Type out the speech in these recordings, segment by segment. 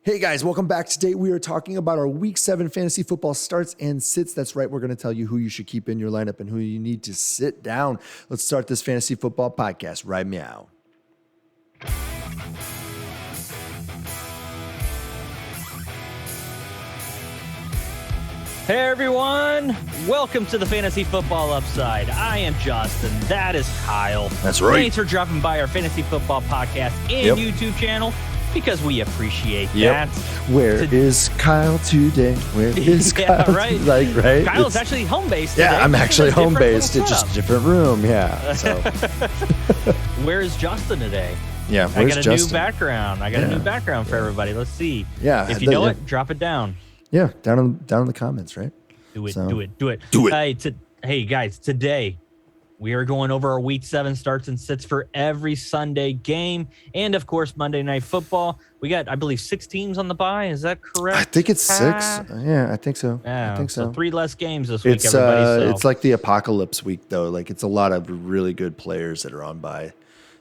Hey guys, welcome back. Today we are talking about our Week 7 fantasy football starts and sits. That's right, we're going to tell you who you should keep in your lineup and who you need to sit down. Let's start this fantasy football podcast right meow. Hey everyone, welcome to the Fantasy Football Upside. I am Justin, that is Kyle. That's right. Thanks for dropping by our Fantasy Football Podcast and YouTube channel because we appreciate that. Where is Kyle today? Where is Kyle? Right. Right? Kyle's actually home based today. Yeah, I'm actually home based. It's just a different room. Yeah. So. Where is Justin today? Yeah, I got a Justin? New background. I got a new background for everybody. Let's see. Yeah. If you know it, drop it down. Yeah, down in the comments, right? Do it. Do it. Hey guys, today we are going over our Week 7 starts and sits for every Sunday game, and of course Monday Night Football. We got, I believe, 6 teams on the bye. Is that correct? I think it's 6. Yeah, I think so. Yeah, I think so. 3 less games this week. Everybody. It's like the apocalypse week, though. Like it's a lot of really good players that are on bye.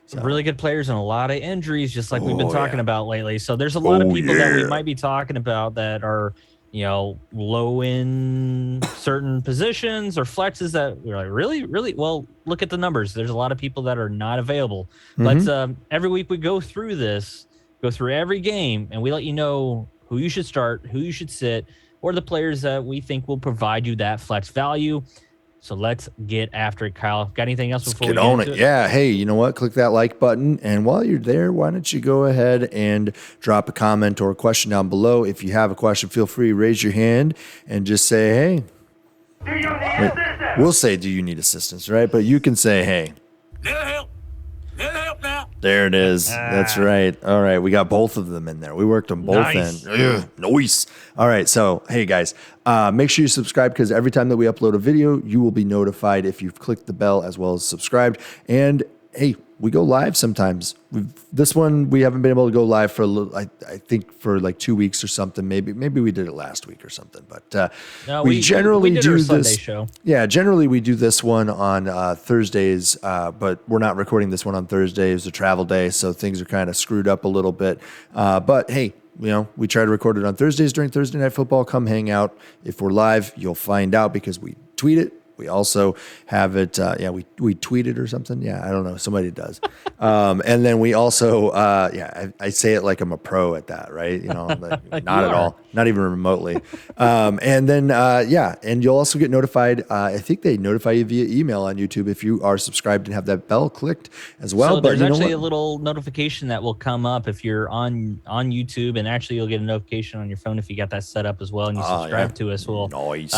So. Really good players and a lot of injuries, just like we've been talking about lately. So there's a lot of people that we might be talking about that are, low in certain positions or flexes that we're like, really? Well, look at the numbers. There's a lot of people that are not available. But every week we go through every game, and we let you know who you should start, who you should sit, or the players that we think will provide you that flex value. So let's get after it, Kyle. Got anything else before we get on it? Yeah. Hey, you know what? Click that like button. And while you're there, why don't you go ahead and drop a comment or a question down below. If you have a question, feel free to raise your hand and just say, hey. Do you need assistance? We'll say, do you need assistance, right? But you can say, hey. Need help. Need help now. There it is. That's right. All right. We got both of them in there. We worked them both in. Nice. All right. So, hey, guys, make sure you subscribe because every time that we upload a video, you will be notified if you've clicked the bell as well as subscribed. And, hey, we go live sometimes. This one, we haven't been able to go live for a little, I think for like 2 weeks or something. Maybe we did it last week or something. But we generally did do our this. Sunday show. Yeah, generally we do this one on Thursdays, but we're not recording this one on Thursday. It was a travel day, so things are kind of screwed up a little bit. But hey, we try to record it on Thursdays during Thursday Night Football. Come hang out. If we're live, you'll find out because we tweet it. We also have it, we tweet it or something. Yeah, I don't know. Somebody does. And then we also, I say it like I'm a pro at that, right? Like not at all, not even remotely. And then, and you'll also get notified. I think they notify you via email on YouTube if you are subscribed and have that bell clicked as well. So but there's actually a little notification that will come up if you're on YouTube, and actually you'll get a notification on your phone if you got that set up as well and you subscribe to us. Well, nice.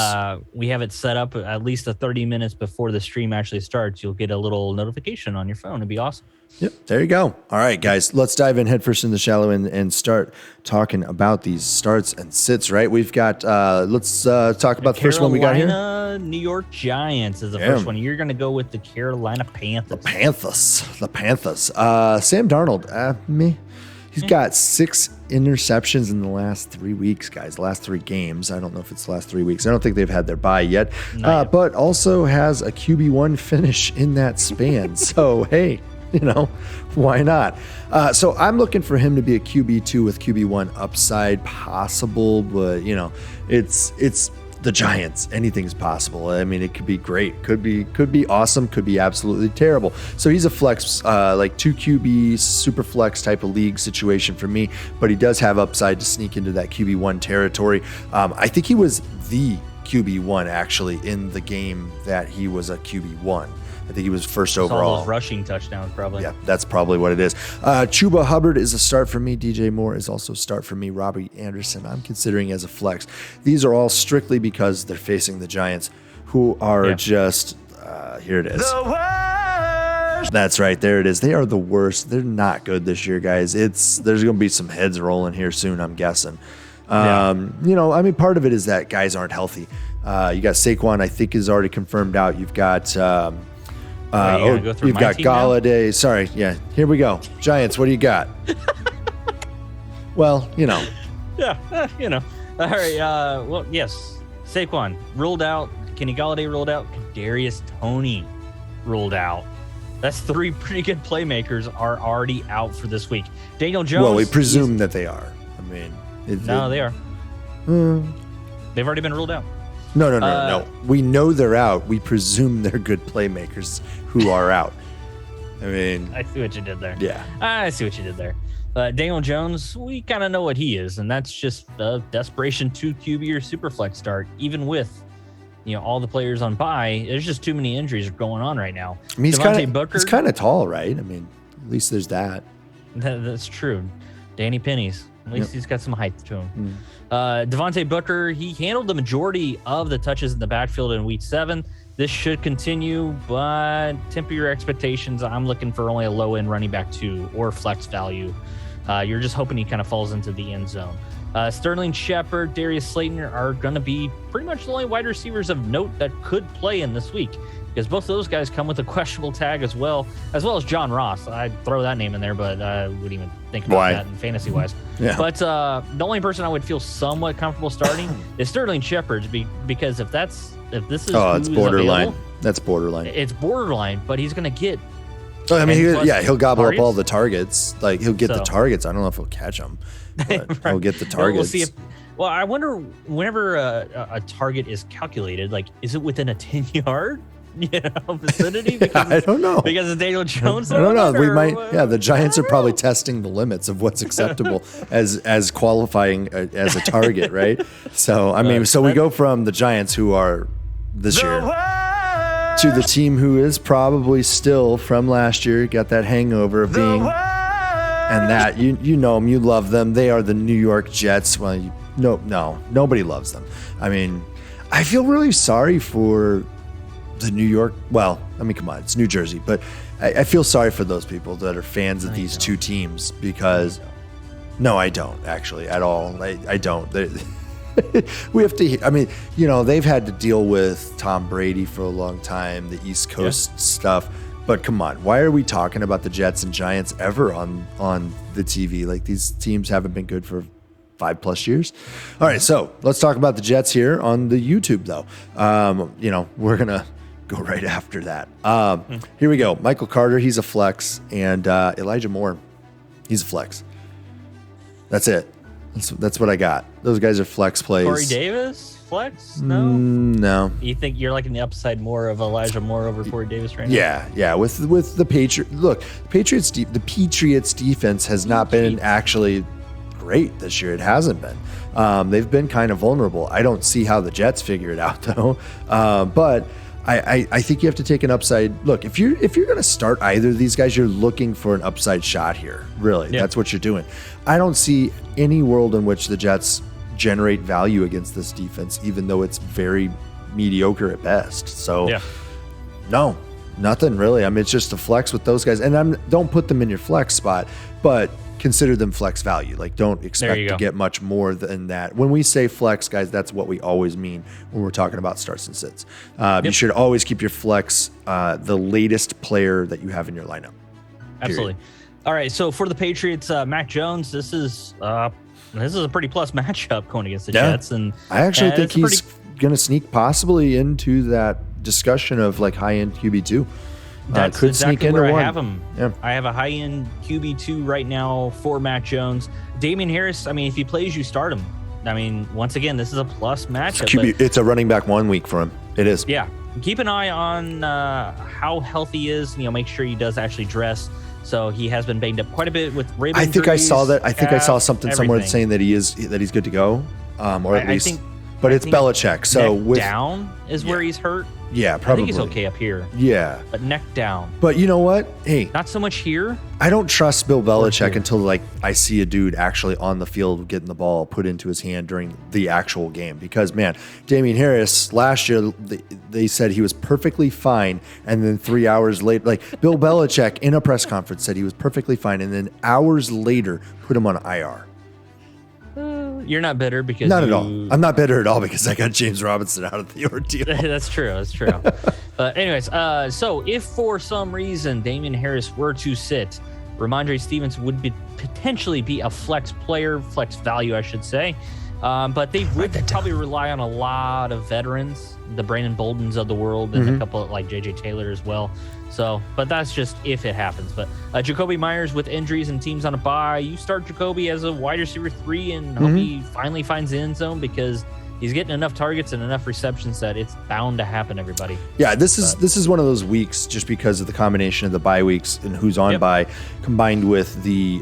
We have it set up at least 30 minutes before the stream actually starts. You'll get a little notification on your phone. It'd be awesome. Yep, there you go. All right, guys, let's dive in headfirst in the shallow and start talking about these starts and sits, right? We've got, let's talk about the first one we got here. New York Giants is the first one. You're going to go with the Carolina Panthers. The Panthers. Sam Darnold, he's got 6 interceptions in the last 3 weeks, guys. The last 3 games. I don't know if it's the last 3 weeks. I don't think they've had their bye yet. But also has a QB1 finish in that span. So, hey, why not? So I'm looking for him to be a QB2 with QB1 upside possible. But, it's the Giants. Anything's possible. I mean, it could be great. Could be awesome. Could be absolutely terrible. So he's a flex, like 2 QB super flex type of league situation for me, but he does have upside to sneak into that QB1 territory. I think he was the QB1 actually in the game that he was a QB1. I think he was first overall. All those rushing touchdowns, probably. Yeah, that's probably what it is. Chuba Hubbard is a start for me. DJ Moore is also a start for me. Robbie Anderson, I'm considering as a flex. These are all strictly because they're facing the Giants, who are just, here it is. The worst. That's right. There it is. They are the worst. They're not good this year, guys. There's going to be some heads rolling here soon, I'm guessing. Part of it is that guys aren't healthy. You got Saquon, I think, is already confirmed out. You've got... you've got Galladay. Sorry, yeah. Here we go. Giants, what do you got? Well, Yeah, All right. Yes. Saquon ruled out. Kenny Galladay ruled out. Kadarius Toney ruled out. That's 3 pretty good playmakers are already out for this week. Daniel Jones. Well, we presume that they are. I mean, No, they are. They've already been ruled out. No. We know they're out. We presume they're good playmakers who are out. I mean, I see what you did there. Yeah. I see what you did there. Daniel Jones, we kind of know what he is, and that's just a desperation 2 QB or super flex start, even with all the players on bye. There's just too many injuries going on right now. I mean, he's kind of tall, right? I mean, at least there's that. That's true. Danny Pennies. At least he's got some height to him. Devontae Booker, he handled the majority of the touches in the backfield in week 7. This should continue, but temper your expectations. I'm looking for only a low-end running back 2 or flex value. You're just hoping he kind of falls into the end zone. Sterling Shepard, Darius Slayton are going to be pretty much the only wide receivers of note that could play in this week, because both of those guys come with a questionable tag as well as John Ross. I'd throw that name in there, but I wouldn't even think about that in fantasy-wise. Yeah. But the only person I would feel somewhat comfortable starting is Sterling Shepard, because if this is it's borderline. Available, that's borderline. It's borderline, but he's going to get. I mean, he'll gobble targets. up all the targets. Like he'll get the targets. I don't know if he'll catch them, but right. he'll get the targets. We'll see I wonder whenever a target is calculated, like, is it within a 10-yard vicinity? Because I don't know. Because of Daniel Jones. I don't know. We might. Yeah, the Giants are probably testing the limits of what's acceptable as qualifying as a target, right? So I mean, we go from the Giants, who are this year, to the team who is probably still from last year, got that hangover of being, and that you know them, you love them. They are the New York Jets. Well, nobody loves them. I mean, I feel really sorry for the New York. Well, I mean, come on, it's New Jersey, but I feel sorry for those people that are fans of these two teams, because no, I don't actually at all. I don't. We have to. I mean, they've had to deal with Tom Brady for a long time, the East Coast stuff. But come on, why are we talking about the Jets and Giants ever on the TV? Like, these teams haven't been good for 5+ years. All right, so let's talk about the Jets here on the YouTube, though. We're gonna go right after that. Here we go. Michael Carter, he's a flex, and Elijah Moore, he's a flex. That's it. That's what I got. Those guys are flex plays. Corey Davis, flex? No. No. You think you're liking the upside more of Elijah Moore over Corey Davis right now? Yeah. With the Patriots, look, the Patriots defense has not been actually great this year. It hasn't been. They've been kind of vulnerable. I don't see how the Jets figure it out though. But I think you have to take an upside look. If you're going to start either of these guys, you're looking for an upside shot here. Really, that's what you're doing. I don't see any world in which the Jets generate value against this defense, even though it's very mediocre at best. So, no, nothing really. I mean, it's just a flex with those guys, and don't put them in your flex spot, but consider them flex value. Like, don't expect to get much more than that. When we say flex, guys, that's what we always mean when we're talking about starts and sits. You should always keep your flex the latest player that you have in your lineup. Absolutely. All right, so for the Patriots, Mac Jones, this is a pretty plus matchup going against the Jets, and I actually think he's going to sneak possibly into that discussion of like high-end QB2. That's could exactly sneak into where one. I have him. Yeah. I have a high-end QB2 right now for Mac Jones. Damian Harris, I mean, if he plays, you start him. I mean, once again, this is a plus matchup. It's a running back 1 week for him. It is. Yeah. Keep an eye on how healthy he is. Make sure he does actually dress. So he has been banged up quite a bit with rib injuries. I think I saw that. I think I saw something somewhere saying that he's good to go, or at least. But it's Belichick. So neck down is where he's hurt. Yeah, probably. I think he's okay up here. Yeah. But neck down. But you know what? Hey. Not so much here. I don't trust Bill Belichick until I see a dude actually on the field getting the ball put into his hand during the actual game. Because, man, Damian Harris, last year, they said he was perfectly fine. And then 3 hours later, Bill Belichick in a press conference said he was perfectly fine. And then hours later, put him on IR. You're not bitter because not at all. I'm not bitter at all because I got James Robinson out of the ordeal. That's true. Anyways, so if for some reason Damian Harris were to sit, Ramondre Stevenson would potentially be a flex player, flex value, I should say. But they would probably rely on a lot of veterans, the Brandon Boldens of the world, and a couple like J.J. Taylor as well. So, but that's just if it happens. But Jacoby Myers with injuries and teams on a bye, you start Jacoby as a wide receiver 3 and hope he finally finds the end zone because he's getting enough targets and enough receptions that it's bound to happen, everybody. Yeah, this is one of those weeks just because of the combination of the bye weeks and who's on bye, combined with the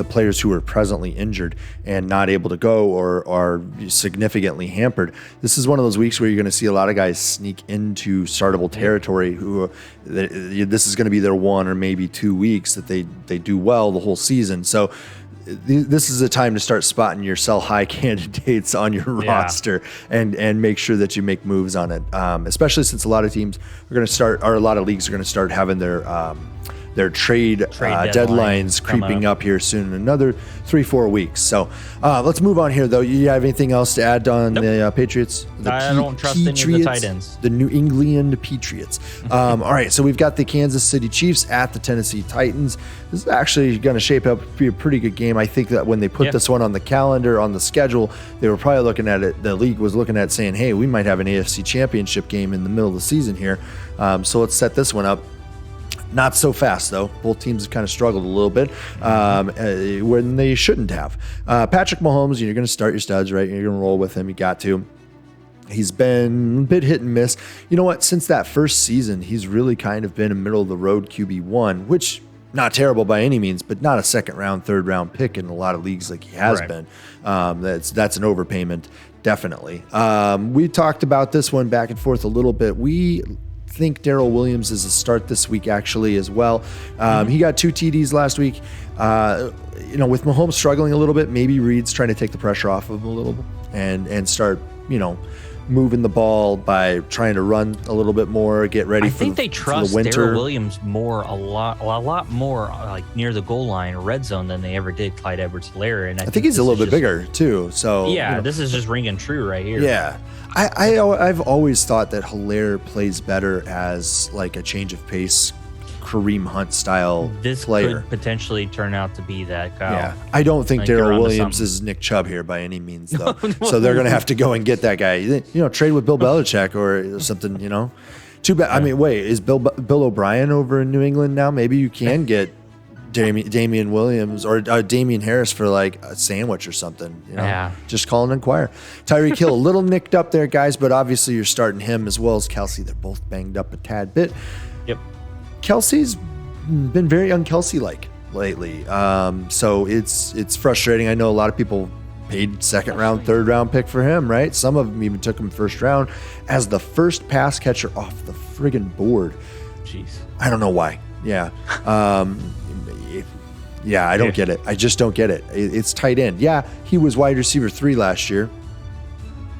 players who are presently injured and not able to go or are significantly hampered. This is one of those weeks where you're going to see a lot of guys sneak into startable territory who this is going to be their 1 or maybe 2 weeks that they do well the whole season. So this is a time to start spotting your sell high candidates on your roster and make sure that you make moves on it. Especially since a lot of teams are going to start, or a lot of leagues are going to start having their trade deadlines creeping up here soon in another 3-4 weeks. So let's move on here, though. You have anything else to add on the Patriots? I don't trust any of the tight ends. The New England Patriots. All right, so we've got the Kansas City Chiefs at the Tennessee Titans. This is actually going to shape up to be a pretty good game. I think that when they put this one on the calendar, on the schedule, they were probably looking at it, the league was looking at saying, hey, we might have an AFC championship game in the middle of the season here. So let's set this one up. Not so fast, though. Both teams have kind of struggled a little bit when they shouldn't have. Patrick Mahomes, you're going to start your studs, right? You're going to roll with him. You got to. He's been a bit hit and miss. You know what? Since that first season, he's really kind of been a middle-of-the-road QB1, which not terrible by any means, but not a second-round, third-round pick in a lot of leagues like he has been. That's an overpayment, definitely. We talked about this one back and forth a little bit. We think Daryl Williams is a start this week actually as well. He got 2 TDs last week. With Mahomes struggling a little bit, maybe Reed's trying to take the pressure off of him a little bit and start, moving the ball by trying to run a little bit more, get ready for the winter. I think they trust Daryl Williams a lot more like near the goal line or red zone than they ever did Clyde Edwards-Helaire. And I think he's a little bit bigger too. So this is just ringing true right here. Yeah. I've always thought that Helaire plays better as like a change of pace, Kareem Hunt style player. This could potentially turn out to be that guy. Yeah, I don't think Daryl Williams is Nick Chubb here by any means, though. So they're going to have to go and get that guy. Trade with Bill Belichick or something. Too bad. I mean, wait, is Bill O'Brien over in New England now? Maybe you can get Damian Williams or Damian Harris for like a sandwich or something. Just call and inquire. Tyreek Hill, a little nicked up there, guys, but obviously you're starting him as well as Kelsey. They're both banged up a tad bit. Yep. Kelsey's been very un-Kelsey-like lately. So it's frustrating. I know a lot of people paid second round, third round pick for him, right? Some of them even took him first round as the first pass catcher off the friggin' board. Jeez. I don't know why. Yeah. I don't get it. I just don't get it. It's tight end. Yeah, he was wide receiver 3 last year.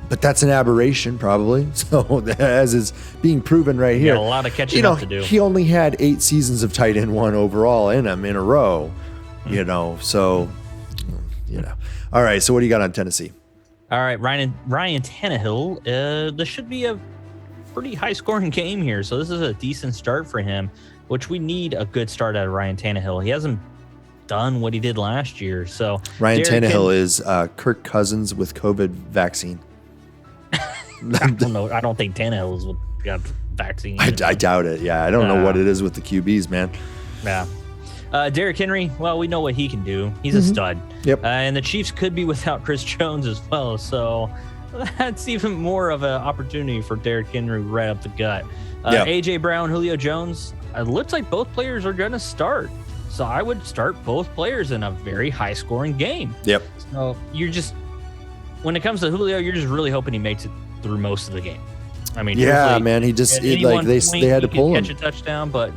But that's an aberration, probably. So, as is being proven right here. A lot of catching up to do. He only had 8 seasons of tight end 1 overall in him in a row. So, All right, so what do you got on Tennessee? All right, Ryan Tannehill. This should be a pretty high-scoring game here. So, this is a decent start for him, which we need a good start out of Ryan Tannehill. He hasn't done what he did last year. So, Ryan Tannehill is Kirk Cousins with COVID vaccine. I don't know. I don't think Tannehill is got vaccine. I doubt it. Yeah, I don't know what it is with the QBs, man. Yeah. Derrick Henry, well, we know what he can do. He's a stud. Yep. And the Chiefs could be without Chris Jones as well. So that's even more of an opportunity for Derrick Henry right up the gut. A.J. Brown, Julio Jones, it looks like both players are going to start. So I would start both players in a very high-scoring game. Yep. So when it comes to Julio, you're just really hoping he makes it through most of the game. I mean, man, he just they had to pull him. Catch a touchdown, but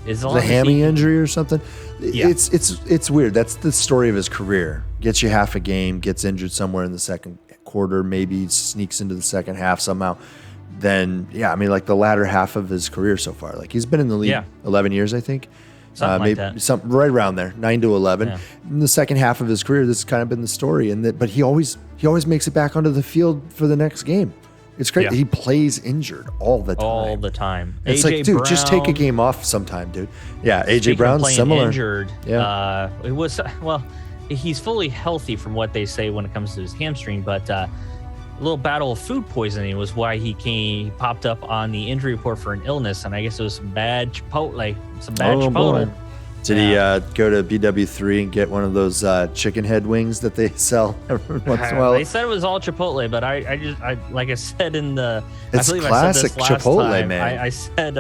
is the hammy injury or something? Yeah. It's weird. That's the story of his career. Gets you half a game, gets injured somewhere in the second quarter, maybe sneaks into the second half somehow. Then the latter half of his career so far. He's been in the league 11 years, I think. Something like that. Something right around there, 9 to 11. Yeah. In the second half of his career, this has kind of been the story. But he always makes it back onto the field for the next game. It's great. Yeah. He plays injured all the time. All the time. It's like, dude, just take a game off sometime, dude. Yeah, A.J. Brown's similar. Injured. Yeah. he's fully healthy from what they say when it comes to his hamstring, but a little battle of food poisoning was why he popped up on the injury report for an illness, and I guess it was some bad Chipotle. Boy. Did he go to BW3 and get one of those chicken head wings that they sell every once in a while? They said it was all Chipotle, but I like I said in the, it's I believe classic I said this last Chipotle, time, man. I said,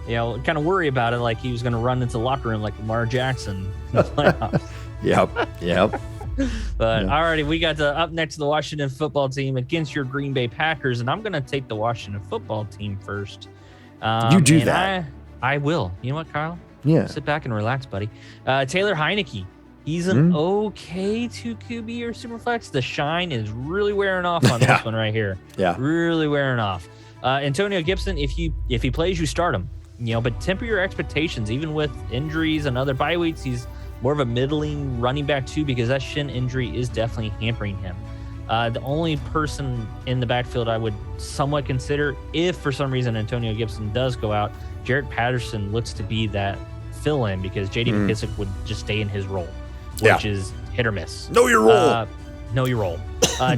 kind of worry about it, like he was going to run into the locker room like Lamar Jackson in the playoffs. Yep. But alrighty, we got up next to the Washington football team against your Green Bay Packers, and I'm going to take the Washington football team first. You do that. I will. You know what, Kyle? Yeah. Sit back and relax, buddy. Taylor Heineke. He's an okay 2 QB or Superflex. The shine is really wearing off on this one right here. Yeah. Really wearing off. Antonio Gibson, if he plays, you start him. But temper your expectations. Even with injuries and other bye weeks, he's more of a middling running back too, because that shin injury is definitely hampering him. The only person in the backfield I would somewhat consider, if for some reason Antonio Gibson does go out, Jacoby Patterson looks to be that fill-in, because J.D. McKissic would just stay in his role, which is hit or miss. Know your role.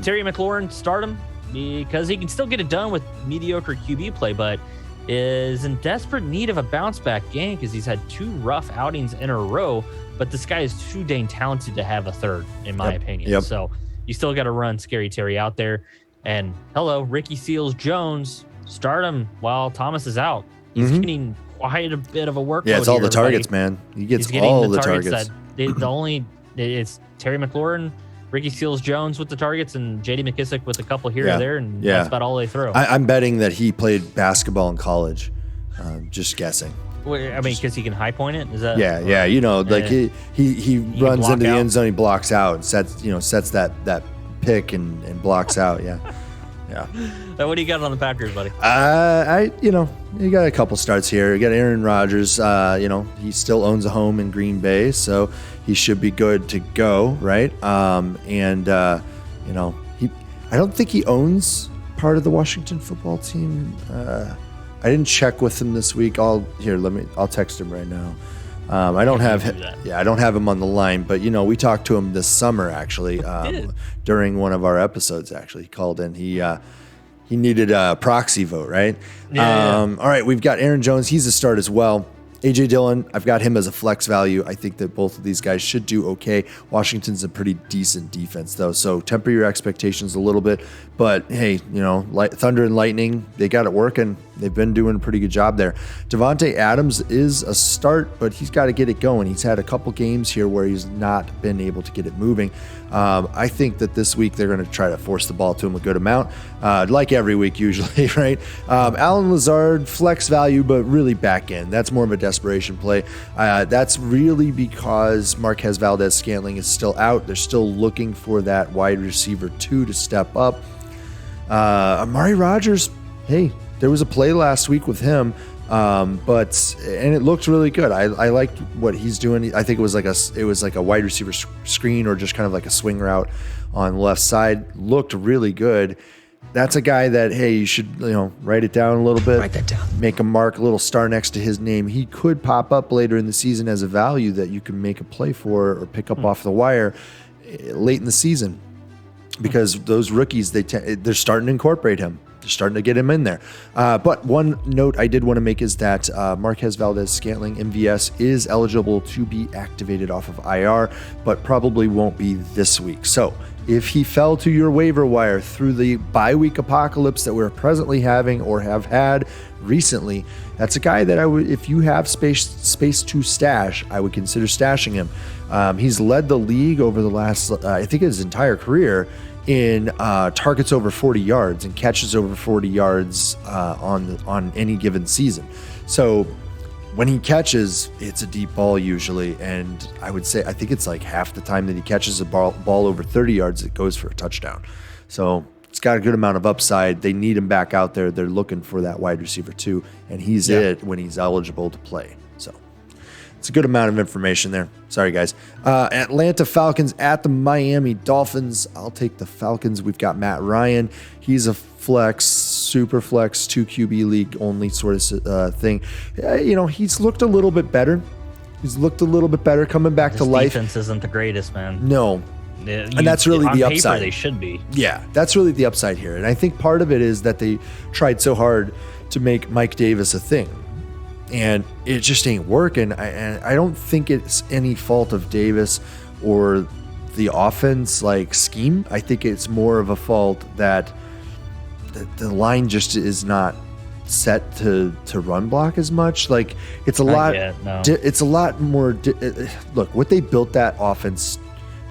Terry McLaurin, start him because he can still get it done with mediocre QB play, but is in desperate need of a bounce-back game because he's had 2 rough outings in a row, but this guy is too dang talented to have a third, in my opinion. Yep. So you still got to run Scary Terry out there. And Ricky Seals-Jones, start him while Thomas is out. He's getting quite a bit of a workload. Yeah, it's all the targets, man. He gets all the targets. It's Terry McLaurin, Ricky Seals-Jones with the targets, and J.D. McKissic with a couple here or there, and that's about all they throw. I'm betting that he played basketball in college. Just guessing. I mean, because he can high point it. Is that? Yeah. He runs into the end zone, he blocks out, and sets that pick and blocks out. Yeah. What do you got on the Packers, buddy? You got a couple starts here. You got Aaron Rodgers. He still owns a home in Green Bay, so he should be good to go, right? I don't think he owns part of the Washington football team. I didn't check with him this week. I'll text him right now. I don't have him on the line, but we talked to him this summer actually during one of our episodes. Actually, he called in. He needed a proxy vote, right? All right, we've got Aaron Jones. He's a start as well. A.J. Dillon, I've got him as a flex value. I think that both of these guys should do okay. Washington's a pretty decent defense, though, so temper your expectations a little bit. But, hey, Thunder and Lightning, they got it working. They've been doing a pretty good job there. Devonte Adams is a start, but he's got to get it going. He's had a couple games here where he's not been able to get it moving. I think that this week they're going to try to force the ball to him a good amount, like every week usually, right? Alan Lazard, flex value, but really back end. That's more of a desperation play. That's really because Marquez Valdez-Scantling is still out. They're still looking for that wide receiver 2 to step up. Amari Rogers, hey, there was a play last week with him, and it looked really good. I liked what he's doing. I think it was like a wide receiver screen or just kind of like a swing route on the left side. Looked really good. That's a guy that, hey, you should write it down a little bit. Write that down. Make a mark, a little star next to his name. He could pop up later in the season as a value that you can make a play for or pick up off the wire late in the season. Because those rookies, they're starting to incorporate him. They're starting to get him in there. But one note I did want to make is that Marquez Valdez-Scantling, MVS, is eligible to be activated off of IR, but probably won't be this week. So if he fell to your waiver wire through the bye week apocalypse that we're presently having or have had recently, that's a guy that I would, if you have space to stash, I would consider stashing him. He's led the league over the last, I think his entire career in targets over 40 yards and catches over 40 yards on any given season. So when he catches, it's a deep ball usually, and I think it's like half the time that he catches a ball over 30 yards, it goes for a touchdown. So it's got a good amount of upside. They need him back out there. They're looking for that wide receiver too, and he's it when he's eligible to play. So it's a good amount of information there. Sorry, guys. Atlanta Falcons at the Miami Dolphins. I'll take the Falcons. We've got Matt Ryan. He's a flex, super flex, 2 QB league only sort of thing. He's looked a little bit better He's looked a little bit better coming back to life. Defense isn't the greatest, man. No. And that's really the upside. They should be. Yeah, that's really the upside here. And I think part of it is that they tried so hard to make Mike Davis a thing. And it just ain't working. And I don't think it's any fault of Davis or the offense scheme. I think it's more of a fault that the line just is not set to run block as much. It's a lot. It's a lot more. Look, what they built that offense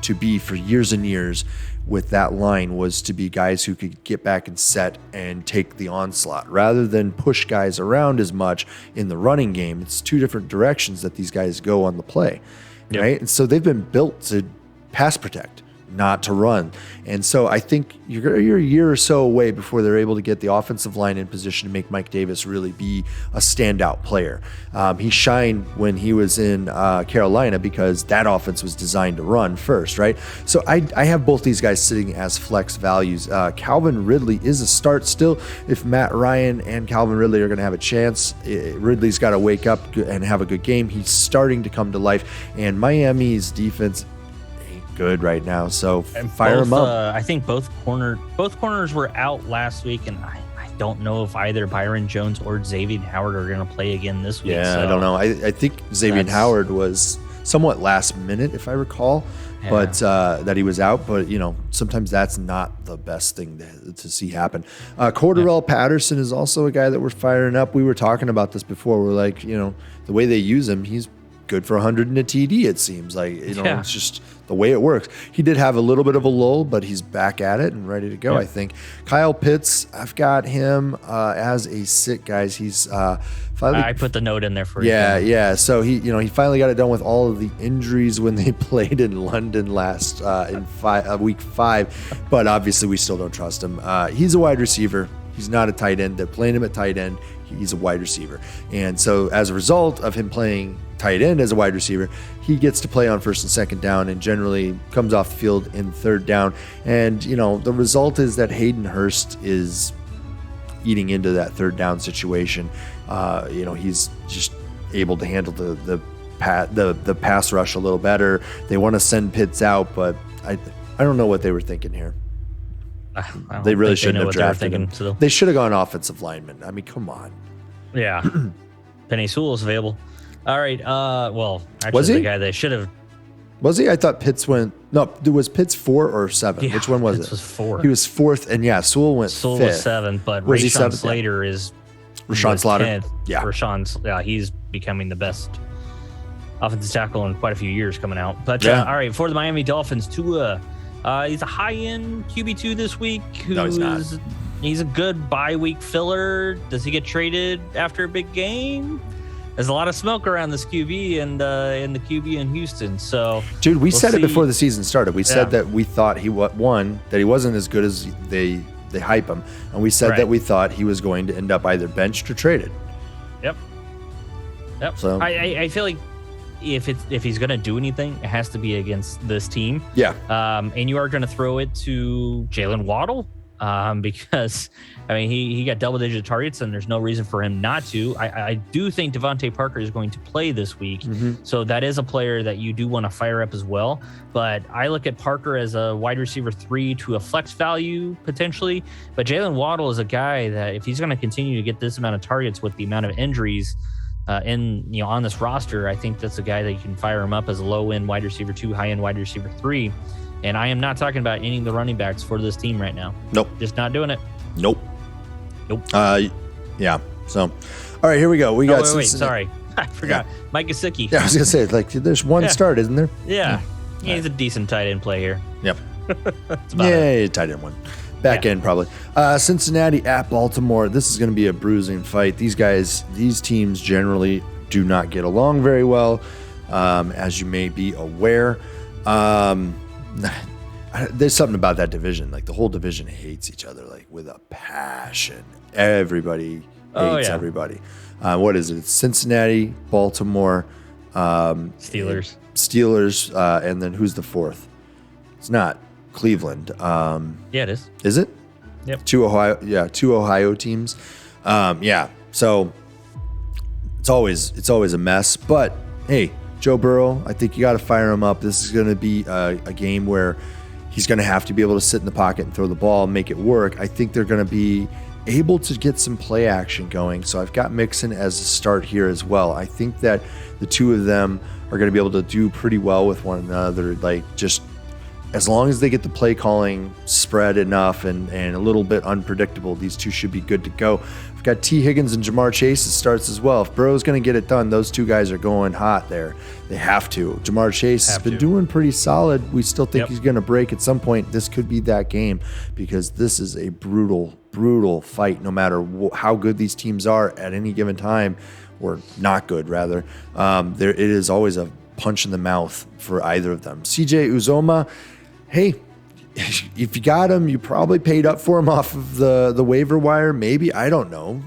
to be for years and years with that line was to be guys who could get back and set and take the onslaught rather than push guys around as much in the running game. It's two different directions that these guys go on the play, right? And so they've been built to pass protect, not to run. And so I think you're a year or so away before they're able to get the offensive line in position to make Mike Davis really be a standout player. He shined when he was in Carolina because that offense was designed to run first, right? So I have both these guys sitting as flex values. Calvin Ridley is a start still. If Matt Ryan and Calvin Ridley are going to have a chance, Ridley's got to wake up and have a good game. He's starting to come to life. And Miami's defense good right now, so fire them up. I think both corners were out last week, and I don't know if either Byron Jones or Xavier Howard are going to play again this week. Yeah, so I don't know. I think Xavier Howard was somewhat last minute, if I recall, but that he was out. But sometimes that's not the best thing to see happen. Corduroy Patterson is also a guy that we're firing up. We were talking about this before. We're like, the way they use him, he's good for 100 in a TD. It seems like it's just the way it works. He did have a little bit of a lull, but he's back at it and ready to go. I think Kyle Pitts, I've got him as a sit, guys. He's finally. I put the note in there for you. Yeah. So he finally got it done with all of the injuries when they played in London last in week 5, but obviously we still don't trust him. He's a wide receiver. He's not a tight end. They're playing him at tight end. He's a wide receiver. And so as a result of him playing tight end as a wide receiver, he gets to play on first and second down and generally comes off the field in third down. And, the result is that Hayden Hurst is eating into that third down situation. He's just able to handle the pass rush a little better. They want to send Pitts out, but I don't know what they were thinking here. They really shouldn't have drafted him. So they should have gone offensive lineman. I mean, come on. Yeah. Penny Sewell's available. All right. Actually, was he the guy they should have? Was he? I thought Pitts went. No, was Pitts 4 or 7? Yeah, which one was Pitts it? Was 4. He was 4th, and Sewell went 5th. Sewell was 7, but was Rashawn Slater is Rashawn Slater. 10th. Yeah, he's becoming the best offensive tackle in quite a few years coming out. But Yeah. All right, for the Miami Dolphins, Tua. He's a high-end QB2 this week. No, he's not. He's a good bye-week filler. Does he get traded after a big game? There's a lot of smoke around this QB and in the QB in Houston. So, dude, we said it before the season started. We said that we thought he wasn't as good as they hype him, and we said that we thought he was going to end up either benched or traded. Yep. So I feel like if he's going to do anything, it has to be against this team. Yeah. And you are going to throw it to Jalen Waddle because, he got double-digit targets, and there's no reason for him not to. I do think Devontae Parker is going to play this week, so that is a player that you do want to fire up as well. But I look at Parker as a wide receiver 3 to a flex value potentially. But Jalen Waddle is a guy that if he's going to continue to get this amount of targets with the amount of injuries on this roster, I think that's a guy that you can fire him up as a low-end wide receiver 2, high-end wide receiver 3. And I am not talking about any of the running backs for this team right now. Nope. Just not doing it. Nope. Yeah. So, all right, here we go. We got. Wait, sorry, I forgot. Yeah. Mike Gesicki. Yeah, I was gonna say there's one start, isn't there? Yeah. He's a decent tight end play here. Yep. Yeah, tight end one. Back end probably. Cincinnati at Baltimore. This is going to be a bruising fight. These teams generally do not get along very well, as you may be aware. There's something about that division. Like the whole division hates each other, like with a passion. Everybody hates everybody. What is it? It's Cincinnati, Baltimore, Steelers, and then who's the fourth? It's not Cleveland. Yeah, it is. Is it? Yep. Two Ohio teams. So it's always a mess. But hey, Joe Burrow, I think you got to fire him up. This is going to be a game where he's going to have to be able to sit in the pocket and throw the ball and make it work. I think they're going to be able to get some play action going. So I've got Mixon as a start here as well. I think that the two of them are going to be able to do pretty well with one another. Like, just as long as they get the play calling spread enough and a little bit unpredictable, these two should be good to go. I've got T. Higgins and Jamar Chase as starts as well. If Burrow's going to get it done, those two guys are going hot there. They have to. Jamar Chase has been doing pretty solid. We still think he's going to break at some point. This could be that game because this is a brutal fight no matter how good these teams are at any given time, or not good rather. It is always a punch in the mouth for either of them. CJ Uzoma, hey, if you got him, you probably paid up for him off of the waiver wire. Maybe, I don't know.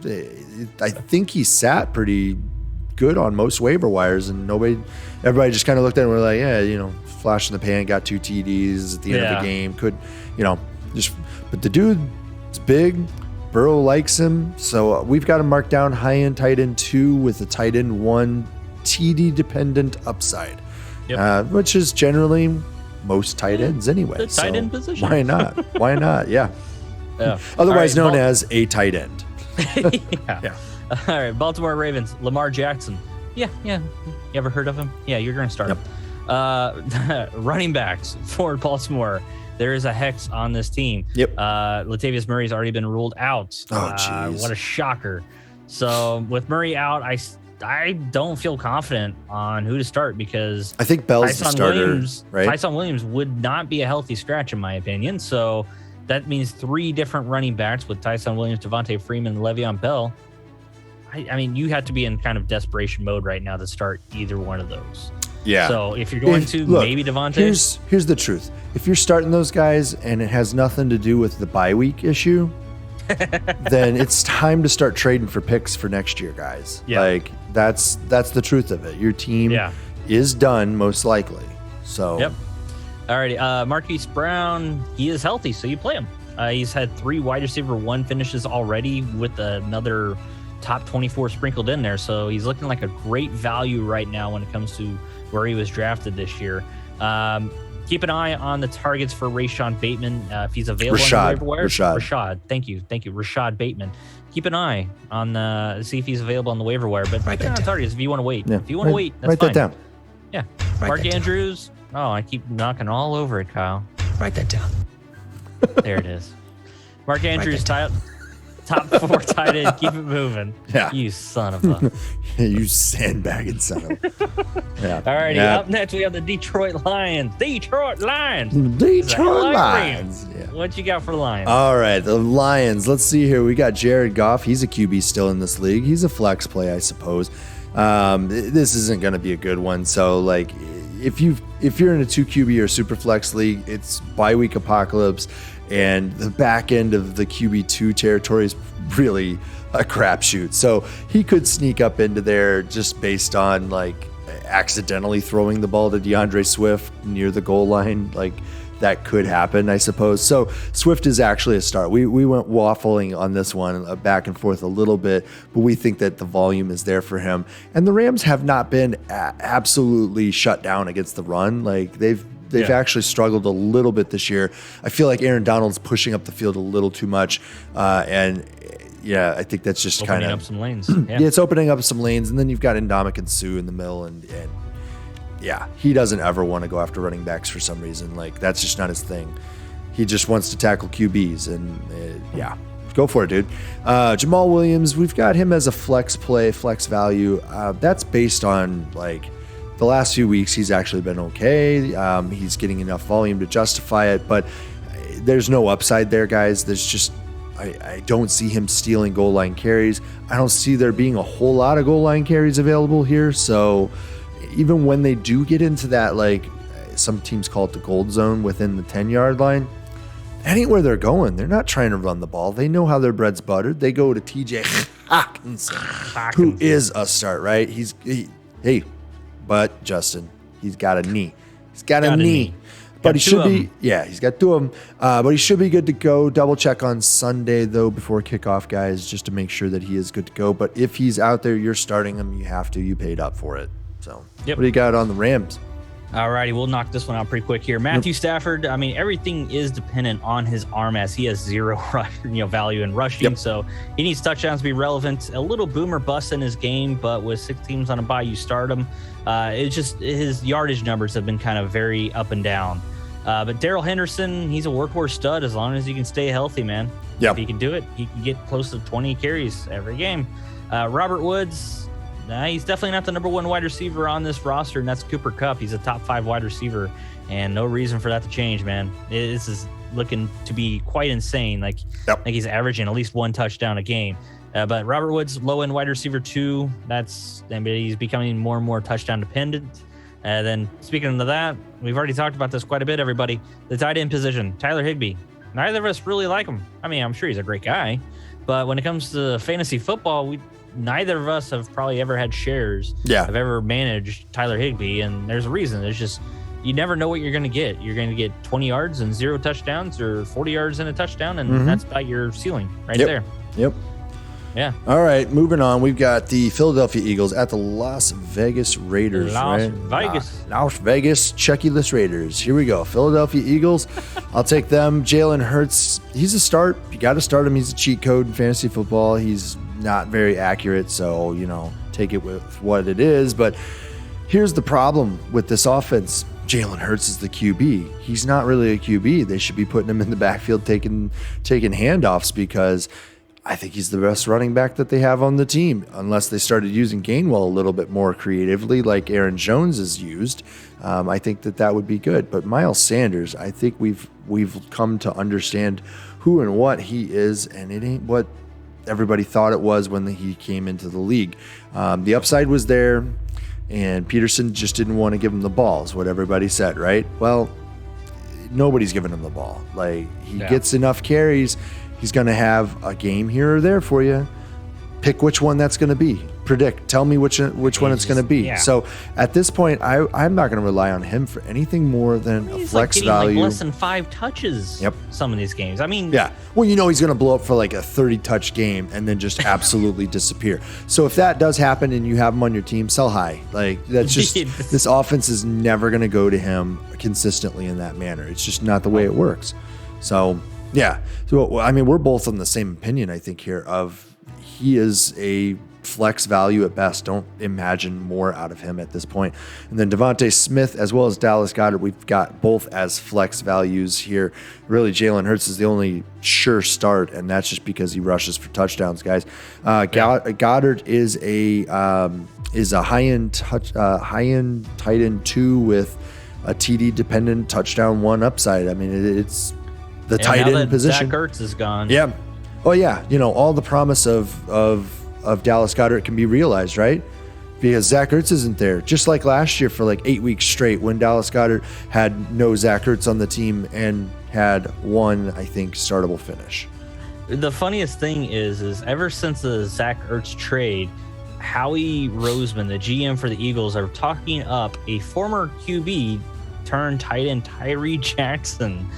I think he sat pretty good on most waiver wires, and everybody just kind of looked at him and were like, yeah, flash in the pan, got 2 TDs at the end of the game. But the dude is big. Burrow likes him. So we've got him marked down high end tight end 2 with a tight end 1 TD dependent upside, which is generally most tight ends anyway. The tight end position. Why not? Why not? Yeah. Otherwise known as a tight end. Yeah. All right. Baltimore Ravens, Lamar Jackson. Yeah. You ever heard of him? Yeah, you're going to start him. Running backs for Baltimore. There is a hex on this team. Latavius Murray's already been ruled out. Oh, jeez. What a shocker. So with Murray out, I don't feel confident on who to start because I think Bell's the starter, right? Tyson Williams would not be a healthy scratch in my opinion. So that means 3 different running backs with Tyson Williams, Devontae Freeman, and Le'Veon Bell. I mean, you have to be in kind of desperation mode right now to start either one of those. Yeah. So if you're going maybe Devontae. Here's the truth. If you're starting those guys and it has nothing to do with the bye week issue, then it's time to start trading for picks for next year, guys. Yeah. Like that's the truth of it. Your team is done most likely. So Alrighty. Marquis Brown, he is healthy, so you play him. He's had 3 wide receiver 1 finishes already with another top 24 sprinkled in there. So he's looking like a great value right now when it comes to where he was drafted this year. Keep an eye on the targets for Rashad Bateman if he's available on the waiver wire. Rashad. Thank you. Rashad Bateman. Keep an eye on see if he's available on the waiver wire. But keep an eye on targets if you want to wait. Yeah. If you want to wait, that's write fine. That down. Yeah. Mark Andrews. Oh, I keep knocking all over it, Kyle. Write that down. There it is. Mark Andrews, top 4 tight end. Keep it moving. Yeah. You son of a. You sandbagging son of a. Yeah. All righty. Up next, we have the Detroit Lions. Detroit Lions. Yeah. What you got for the Lions? All right. The Lions. Let's see here. We got Jared Goff. He's a QB still in this league. He's a flex play, I suppose. This isn't going to be a good one. So, like, if you're in a 2 QB or super flex league, it's bye week apocalypse. And the back end of the QB2 territory is really a crapshoot. So he could sneak up into there just based on like accidentally throwing the ball to DeAndre Swift near the goal line. Like that could happen, I suppose. So Swift is actually a start. We went waffling on this one back and forth a little bit, but we think that the volume is there for him. And the Rams have not been absolutely shut down against the run. Like they've actually struggled a little bit this year. I feel like Aaron Donald's pushing up the field a little too much. I think that's just kind of opening up some lanes. Yeah, it's opening up some lanes. And then you've got Ndamukong Suh in the middle. And he doesn't ever want to go after running backs for some reason. Like, that's just not his thing. He just wants to tackle QBs. And go for it, dude. Jamal Williams, we've got him as a flex play, flex value. That's based on, like, the last few weeks, he's actually been okay. He's getting enough volume to justify it, but there's no upside there, guys. There's just, I don't see him stealing goal line carries. I don't see there being a whole lot of goal line carries available here. So even when they do get into that, like some teams call it the gold zone within the 10-yard line, that ain't where they're going. They're not trying to run the ball. They know how their bread's buttered. They go to TJ Hockenson, who is a start, right? But Justin, he's got a knee. He's got a knee. But he should be, he's got 2 of them. But he should be good to go. Double check on Sunday, though, before kickoff, guys, just to make sure that he is good to go. But if he's out there, you're starting him. You have to. You paid up for it. So, Yep. What do you got on the Rams? All righty, we'll knock this one out pretty quick here. Matthew Stafford, I mean, everything is dependent on his arm as he has zero value in rushing. Yep. So he needs touchdowns to be relevant. A little boomer bust in his game, but with 6 teams on a bye, you start him. It's just his yardage numbers have been kind of very up and down. But Darrell Henderson, he's a workhorse stud as long as he can stay healthy, man. Yep. If he can do it, he can get close to 20 carries every game. Robert Woods, he's definitely not the number 1 wide receiver on this roster, and that's Cooper Kupp. He's a top 5 wide receiver, and no reason for that to change, man. This is looking to be quite insane. Like he's averaging at least 1 touchdown a game. But Robert Woods, low-end wide receiver 2, he's becoming more and more touchdown dependent. Then speaking of that, we've already talked about this quite a bit, everybody. The tight end position, Tyler Higby. Neither of us really like him. I mean, I'm sure he's a great guy, but when it comes to fantasy football, neither of us have probably ever had shares. Have ever managed Tyler Higby, and there's a reason. It's just you never know what you're going to get. You're going to get 20 yards and 0 touchdowns, or 40 yards and a touchdown, and that's about your ceiling right there. Yep. Yeah. All right, moving on. We've got the Philadelphia Eagles at the Las Vegas Raiders. Las Vegas Chucky-less Raiders. Here we go. Philadelphia Eagles. I'll take them. Jalen Hurts. He's a start. You got to start him. He's a cheat code in fantasy football. He's not very accurate, so take it with what it is. But here's the problem with this offense. Jalen Hurts is the QB. He's not really a QB. They should be putting him in the backfield taking handoffs, because I think he's the best running back that they have on the team, unless they started using Gainwell a little bit more creatively like Aaron Jones is used. I think that would be good. But Miles Sanders, I think we've come to understand who and what he is, and it ain't what everybody thought it was when he came into the league. The upside was there, and Peterson just didn't want to give him the ball, is what everybody said, right? Well, nobody's giving him the ball. Like, he gets enough carries. He's going to have a game here or there for you. Pick which one that's going to be. Predict. Tell me which one it's going to be. Yeah. So at this point, I'm not going to rely on him for anything more than a flex value. Less than 5 touches. Yep. Some of these games. I mean, yeah. Well, he's going to blow up for like a 30-touch game and then just absolutely disappear. So if that does happen and you have him on your team, sell high. Like, that's just this offense is never going to go to him consistently in that manner. It's just not the way it works. So. Yeah. So, I mean, we're both on the same opinion, I think, here of he is a flex value at best. Don't imagine more out of him at this point. And then Devontae Smith, as well as Dallas Goedert, we've got both as flex values here. Really, Jalen Hurts is the only sure start, and that's just because he rushes for touchdowns, guys. Goddard is a high-end tight end 2 with a TD dependent touchdown 1 upside. I mean, it's the tight end position. Zack Gertz is gone. Yeah. Oh yeah. All the promise of Dallas Goedert can be realized, right? Because Zack Gertz isn't there. Just like last year for like 8 weeks straight when Dallas Goedert had no Zack Gertz on the team and had 1, I think, startable finish. The funniest thing is ever since the Zack Gertz trade, Howie Roseman, the GM for the Eagles, are talking up a former QB turned tight end Tyree Jackson.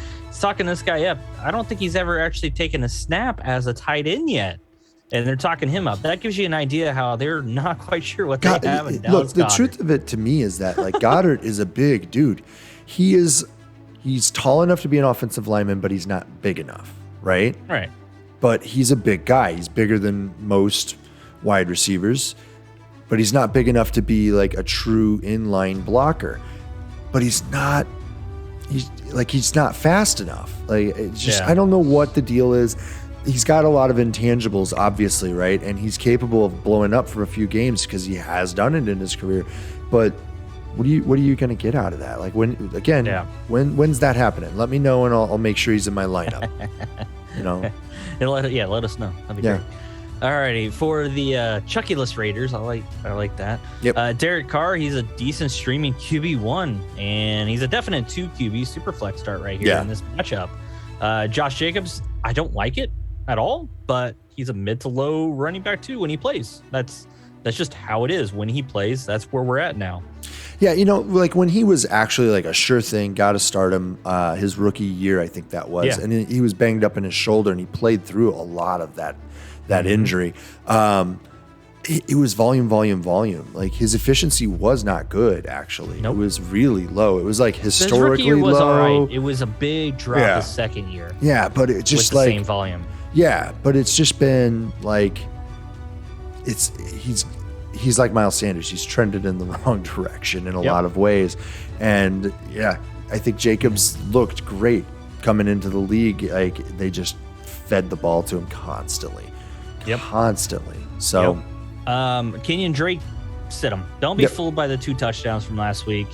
Talking this guy up. I don't think he's ever actually taken a snap as a tight end yet, and they're talking him up. That gives you an idea how they're not quite sure what they have in Dallas. Look, the truth of it to me is that like Goddard is a big dude. He's tall enough to be an offensive lineman, but he's not big enough, right? Right. But he's a big guy. He's bigger than most wide receivers, but he's not big enough to be like a true inline blocker. But he's not fast enough. Like, it's just, I don't know what the deal is. He's got a lot of intangibles, obviously, right? And he's capable of blowing up for a few games because he has done it in his career. But what are you going to get out of that? Like, when's that happening? Let me know, and I'll make sure he's in my lineup. Let us know. That'd be great. Alrighty, for the Chucky-less Raiders, I like that. Yep. Derek Carr, he's a decent streaming QB1, and he's a definite 2 QB super flex start right here in this matchup. Josh Jacobs, I don't like it at all, but he's a mid to low running back too when he plays. That's just how it is. When he plays, that's where we're at now. Yeah, like when he was actually like a sure thing, got to start him his rookie year, I think that was. Yeah. And he was banged up in his shoulder, and he played through a lot of that injury. it was volume. Like his efficiency was not good, actually. Nope. It was really low. It was like historically His rookie year was low. all right. It was a big drop his second year. Yeah, but it just with the like same volume. Yeah, but it's just been like he's like Miles Sanders. He's trended in the wrong direction in a lot of ways. And yeah, I think Jacobs looked great coming into the league. Like they just fed the ball to him constantly. Constantly. So Kenyan Drake, sit him. Don't be fooled by the 2 touchdowns from last week.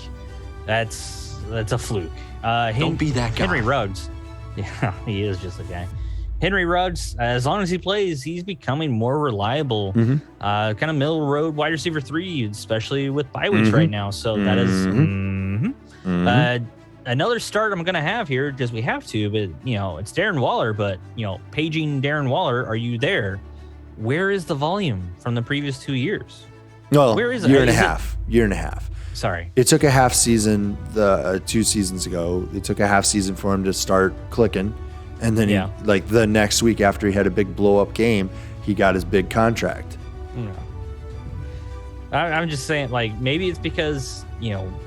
That's a fluke. Don't be that guy. Henry Ruggs. Yeah, he is just a guy. Henry Ruggs, as long as he plays, he's becoming more reliable. Kind of middle of the road wide receiver 3, especially with bye weeks right now. So that is another start I'm going to have here because we have to. But it's Darren Waller. But paging Darren Waller, are you there? Where is the volume from the previous 2 years? Well, where is it? Year and a half. Sorry. It took a half season 2 seasons ago. It took a half season for him to start clicking. And then he, like the next week after he had a big blow up game, he got his big contract. I'm just saying, like, maybe it's because,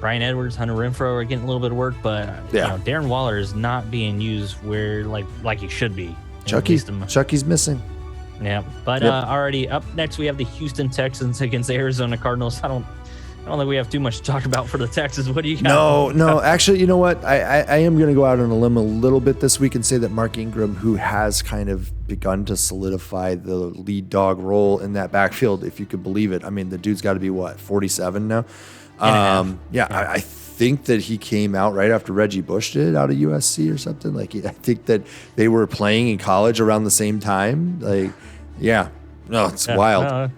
Brian Edwards, Hunter Renfrow are getting a little bit of work, but Darren Waller is not being used where like he should be. Chucky's missing. Yeah, but already up next we have the Houston Texans against the Arizona Cardinals. I don't think we have too much to talk about for the Texans. What do you got? No. Actually, you know what? I am going to go out on a limb a little bit this week and say that Mark Ingram, who has kind of begun to solidify the lead dog role in that backfield, if you could believe it. I mean, the dude's got to be, 47 now? I think that he came out right after Reggie Bush did out of USC or something. Like, I think that they were playing in college around the same time. Like, it's wild.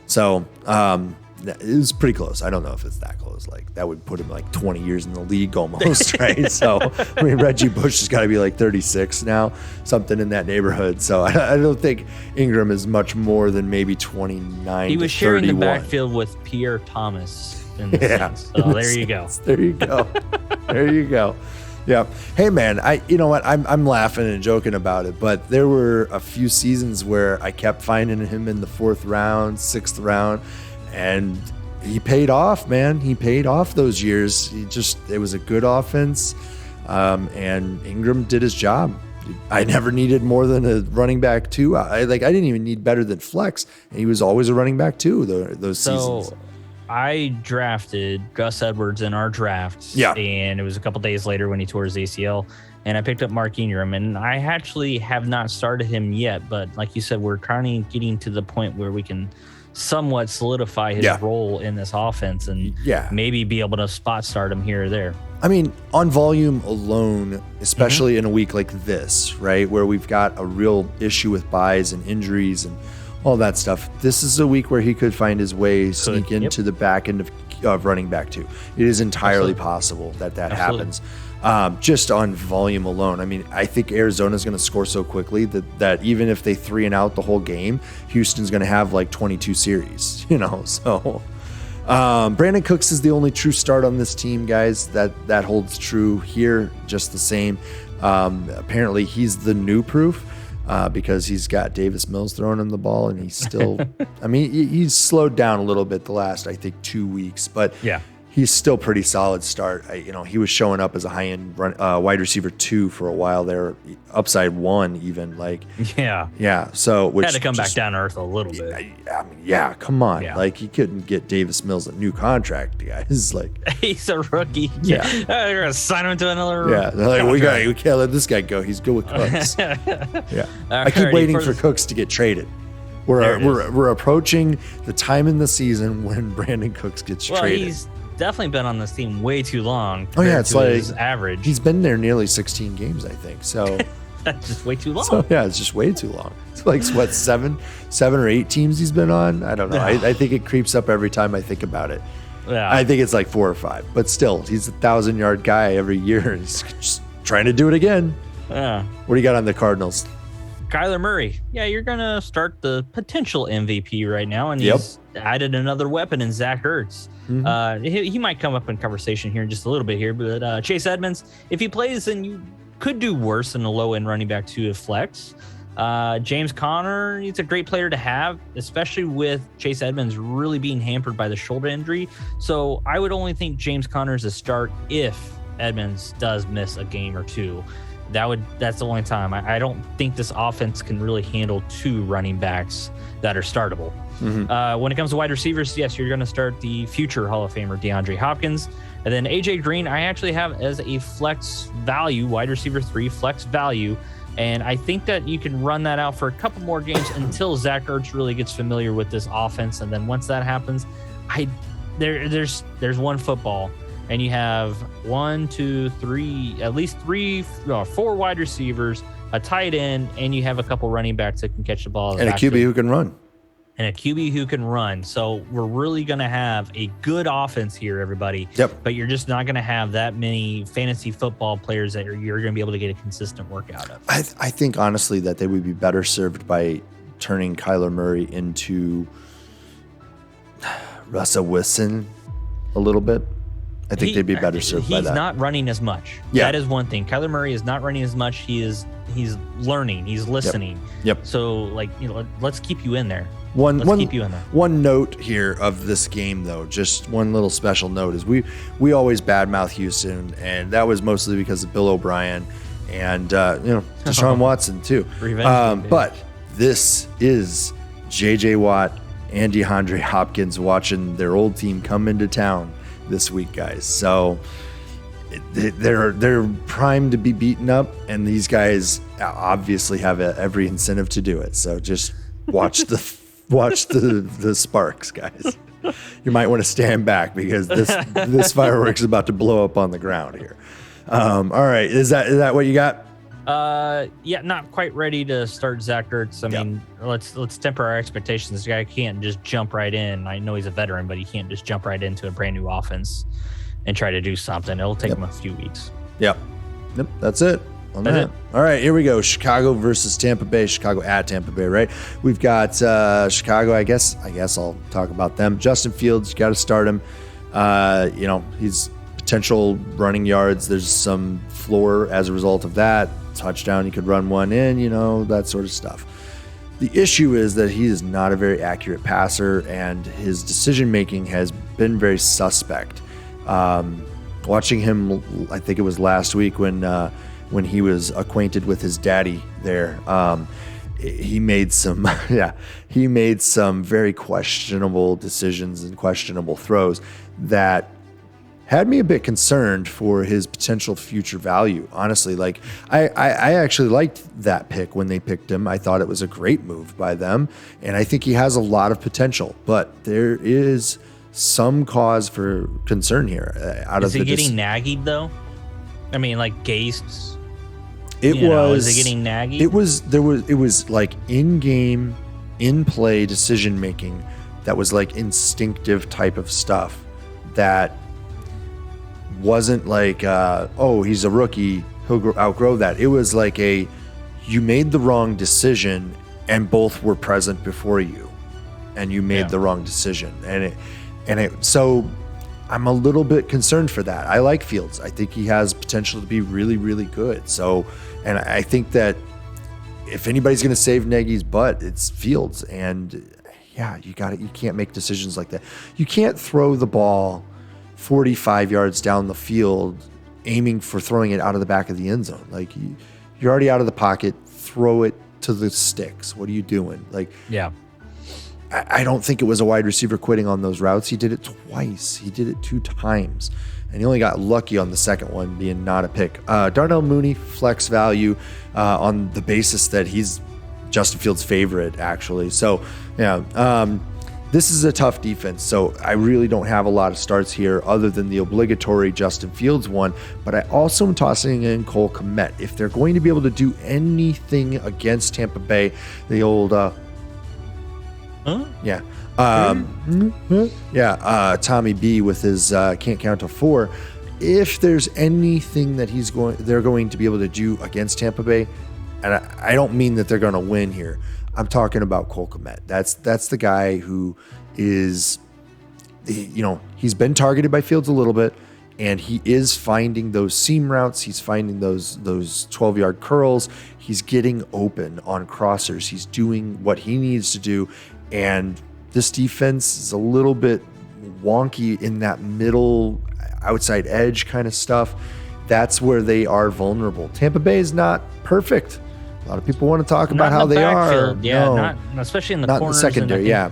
So, it was pretty close. I don't know if it's that close. Like that would put him like 20 years in the league almost, right? So, I mean, Reggie Bush has got to be like 36 now, something in that neighborhood. So, I don't think Ingram is much more than maybe 29. He was to sharing 31. the backfield with Pierre Thomas in the sense. So there you go. There you go. There you go. Yeah. Hey man, you know what? I'm laughing and joking about it, but there were a few seasons where I kept finding him in the 4th round, 6th round. And he paid off, man. He paid off those years. It was a good offense. And Ingram did his job. I never needed more than a running back 2. I didn't even need better than flex. And he was always a running back 2 those seasons. I drafted Gus Edwards in our draft. Yeah. And it was a couple days later when he tore his ACL. And I picked up Mark Ingram. And I actually have not started him yet. But like you said, we're kind of getting to the point where we can somewhat solidify his role in this offense and maybe be able to spot start him here or there. I mean, on volume alone, especially in a week like this, right, where we've got a real issue with buys and injuries and all that stuff, this is a week where he could find his way, sneak into the back end of running back 2. It is entirely possible that happens. Just on volume alone. I mean, I think Arizona's going to score so quickly that even if they 3 and out the whole game, Houston's going to have like 22 series, so Brandon Cooks is the only true start on this team, guys. That holds true here just the same. Apparently he's the new proof because he's got Davis Mills throwing him the ball and he's still, I mean, he's slowed down a little bit the last, I think 2 weeks, but he's still pretty solid start. He was showing up as a high-end wide receiver 2 for a while there, upside 1 even. So which had to come back down to earth a little bit. I mean, come on. Yeah. Like he couldn't get Davis Mills a new contract, guys. Like he's a rookie. Yeah, you're gonna sign him to another. Yeah, they're like we can't let this guy go. He's good with Cooks. I keep waiting for Cooks to get traded. We're approaching the time in the season when Brandon Cooks gets traded. He's definitely been on this team way too long. It's like his average. He's been there nearly 16 games, I think. So that's just way too long. So, it's just way too long. It's like what 7 or 8 teams he's been on. I don't know. I think it creeps up every time I think about it. Yeah. I think it's like 4 or 5, but still, he's a 1,000-yard guy every year. He's just trying to do it again. Yeah. What do you got on the Cardinals? Kyler Murray. Yeah, you're gonna start the potential MVP right now, and he's added another weapon in Zack Gertz. Mm-hmm. He might come up in conversation here in just a little bit here, but Chase Edmonds, if he plays, then you could do worse than a low-end running back 2 of flex. James Conner, he's a great player to have, especially with Chase Edmonds really being hampered by the shoulder injury. So I would only think James Conner is a start if Edmonds does miss a game or two. That's the only time. I don't think this offense can really handle 2 running backs that are startable. When it comes to wide receivers, yes, you're going to start the future Hall of Famer DeAndre Hopkins. And then AJ Green, I actually have as a flex value, wide receiver 3, flex value. And I think that you can run that out for a couple more games until Zack Gertz really gets familiar with this offense. And then once that happens, there's one football, and you have 1, 2, 3, at least 4 wide receivers, a tight end, and you have a couple running backs that can catch the ball. And a QB who can run. So we're really going to have a good offense here, everybody. Yep. But you're just not going to have that many fantasy football players that you're going to be able to get a consistent work out of. I think, honestly, that they would be better served by turning Kyler Murray into Russell Wilson a little bit. I think they'd be better served by that. He's not running as much. Yeah. That is one thing. Kyler Murray is not running as much. He's learning. He's listening. Yep. So, let's keep you in there. One note here of this game, though, just one little special note is we always badmouth Houston, and that was mostly because of Bill O'Brien and Deshaun Watson too. But this is J.J. Watt and DeAndre Hopkins watching their old team come into town this week, guys. So they're primed to be beaten up, and these guys obviously have every incentive to do it. So just watch the sparks, guys. You might want to stand back because this fireworks is about to blow up on the ground here. All right, is that what you got? Yeah, not quite ready to start Zack Gertz. I mean, let's temper our expectations. This guy can't just jump right in. I know he's a veteran, but he can't just jump right into a brand new offense and try to do something. It'll take him a few weeks. Yep, that's it. That's it. All right, here we go. Chicago versus Tampa Bay. Chicago at Tampa Bay, right? We've got Chicago. I guess I'll talk about them. Justin Fields, you got to start him. He's potential running yards. There's some floor as a result of that. Touchdown, you could run one in, that sort of stuff. The issue is that he is not a very accurate passer, and his decision making has been very suspect. Watching him, I think it was last week when he was acquainted with his daddy there, he made some very questionable decisions and questionable throws that had me a bit concerned for his potential future value. Honestly, I actually liked that pick when they picked him. I thought it was a great move by them, and I think he has a lot of potential, but there is some cause for concern here. Is he getting naggied though? I mean, like Gase. Is it getting naggy? It was like in-game, in-play decision making that was like instinctive type of stuff that wasn't like, he's a rookie, he'll outgrow that. It was like you made the wrong decision and both were present before you, and you made the wrong decision, so I'm a little bit concerned for that. I like Fields. I think he has potential to be really, really good. So, and I think that if anybody's going to save Nagy's butt, it's Fields. And you can't make decisions like that. You can't throw the ball 45 yards down the field aiming for throwing it out of the back of the end zone. Like, you're already out of the pocket, throw it to the sticks. What are you doing? I don't think it was a wide receiver quitting on those routes. He did it twice. He did it 2 times. And he only got lucky on the second one being not a pick. Darnell Mooney, flex value on the basis that he's Justin Fields' favorite, actually. So, this is a tough defense. So I really don't have a lot of starts here other than the obligatory Justin Fields one. But I also am tossing in Cole Kmet. If they're going to be able to do anything against Tampa Bay, the old... Tommy B with his can't count to 4. If there's anything that they're going to be able to do against Tampa Bay, and I don't mean that they're going to win here. I'm talking about Cole Kmet. That's the guy who is, he's been targeted by Fields a little bit. and he is finding those seam routes. He's finding those 12-yard curls. He's getting open on crossers. He's doing what he needs to do, and this defense is a little bit wonky in that middle outside edge kind of stuff. That's where they are vulnerable. Tampa Bay is not perfect. A lot of people want to talk about how they are. Yeah, no, not especially in the not in corners. the secondary. Yeah.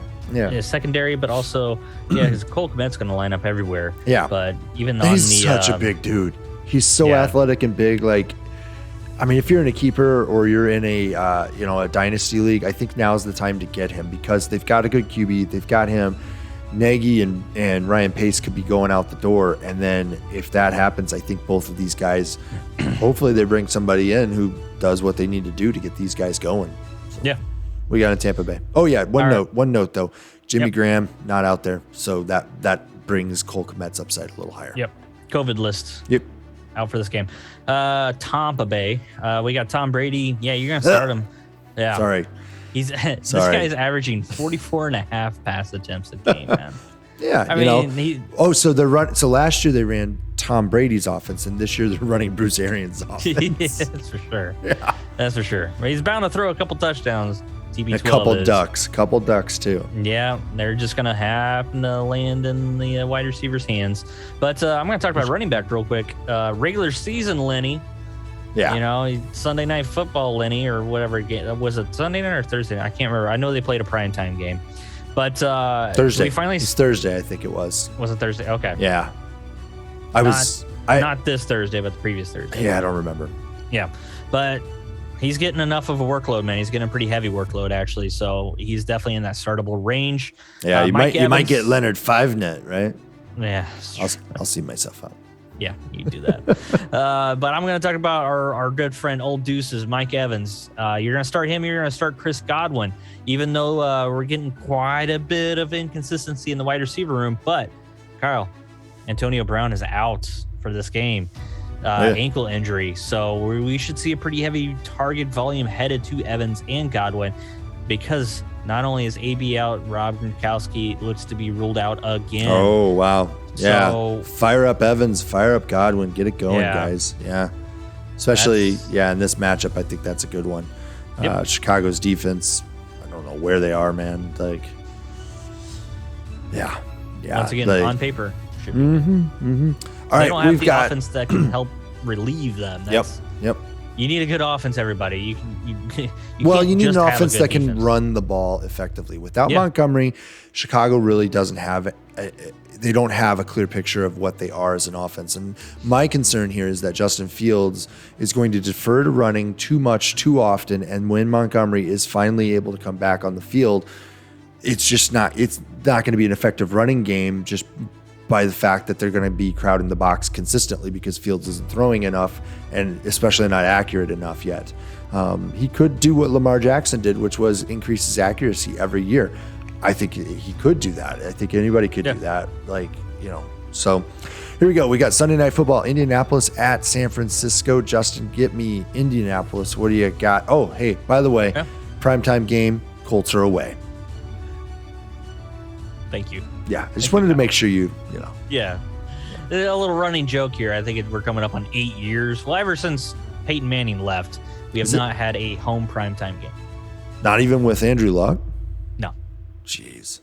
Secondary, but also, because Cole Kmet's going to line up everywhere. Yeah. But even on he's such a big dude. He's so athletic and big. Like, I mean, if you're in a keeper or you're in a a dynasty league, I think now's the time to get him because they've got a good QB. They've got him. Nagy and Ryan Pace could be going out the door, and then if that happens, I think both of these guys, hopefully they bring somebody in who does what they need to do to get these guys going. So yeah, we got in Tampa Bay. Oh yeah, one note though, Jimmy Graham not out there, so that brings Cole Kmet's upside a little higher. Yep, COVID list. Yep, out for this game. Tampa Bay, we got Tom Brady. Yeah, you're gonna start him. Yeah, sorry. This guy's averaging 44.5 pass attempts a game, man. Yeah, I mean, so last year they ran Tom Brady's offense, and this year they're running Bruce Arians' offense. That's for sure. Yeah, that's for sure. But he's bound to throw a couple touchdowns. TB12 a couple ducks too. Yeah, they're just gonna happen to land in the wide receiver's hands. But I'm gonna talk about running back real quick. Regular season Lenny. Yeah, Sunday Night Football, Lenny, or whatever game was it? Sunday night or Thursday night? I can't remember. I know they played a primetime game, but Thursday. It's Thursday, I think it was. Was it Thursday? Okay. Yeah, not this Thursday, but the previous Thursday. Yeah, I don't remember. Yeah, but he's getting enough of a workload, man. He's getting a pretty heavy workload, actually. So he's definitely in that startable range. Yeah, you might get Leonard 5-net, right? Yeah, I'll see myself out. Yeah, you do that. But I'm going to talk about our good friend, Old Deuces, Mike Evans. You're going to start him. You're going to start Chris Godwin, even though we're getting quite a bit of inconsistency in the wide receiver room. But, Kyle, Antonio Brown is out for this game. Ankle injury. So we should see a pretty heavy target volume headed to Evans and Godwin because not only is AB out, Rob Gronkowski looks to be ruled out again. Oh, wow. Yeah, so, fire up Evans, fire up Godwin, get it going, guys. Yeah, especially in this matchup, I think that's a good one. Yep. Chicago's defense, I don't know where they are, man. Like, yeah. Once again, on paper, should be. All right, they don't have the offense that can help relieve them. Yep. You need a good offense, everybody. You need an offense that can run the ball effectively. Without Montgomery, Chicago really doesn't have they don't have a clear picture of what they are as an offense. And my concern here is that Justin Fields is going to defer to running too much, too often. And when Montgomery is finally able to come back on the field, it's not going to be an effective running game just by the fact that they're going to be crowding the box consistently because Fields isn't throwing enough and especially not accurate enough yet. He could do what Lamar Jackson did, which was increase his accuracy every year. I think he could do that. I think anybody could do that. So here we go. We got Sunday Night Football, Indianapolis at San Francisco. Justin, get me Indianapolis. What do you got? Oh, hey, by the way, primetime game, Colts are away. Thank you. Yeah, I just wanted to make sure you know. Yeah. A little running joke here. I think we're coming up on 8 years. Well, ever since Peyton Manning left, we have not had a home primetime game. Not even with Andrew Luck? No. Jeez.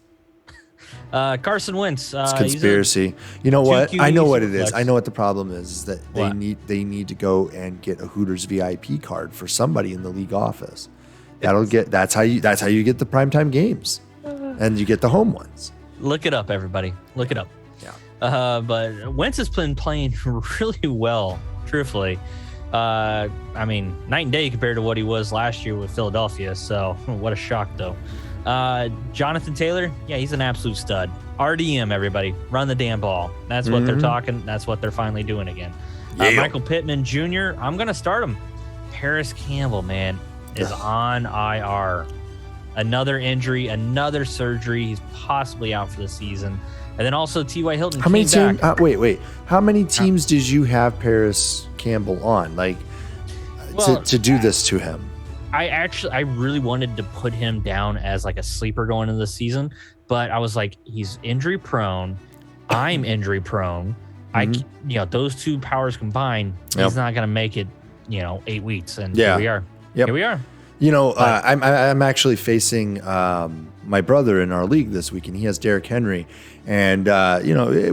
Carson Wentz. It's conspiracy. You know what? I know what it is. I know what the problem is that they need to go and get a Hooters VIP card for somebody in the league office. That's how you get the primetime games. And you get the home ones. Look it up, everybody. Look it up. Yeah. But Wentz has been playing really well, truthfully. I mean, night and day compared to what he was last year with Philadelphia. So what a shock, though. Jonathan Taylor, he's an absolute stud. RDM, everybody. Run the damn ball. That's what they're talking. That's what they're finally doing again. Michael Pittman Jr., I'm going to start him. Paris Campbell, man, is on IR. Another injury, another surgery. He's possibly out for the season. And then also T.Y. Hilton. How many teams? Wait. How many teams did you have Paris Campbell on? To do this to him? I really wanted to put him down as like a sleeper going into the season, but I was like, he's injury prone. I'm injury prone. those two powers combined, he's not going to make it, 8 weeks. And here we are. Yep. Here we are. I'm actually facing my brother in our league this week, and he has Derrick Henry. And,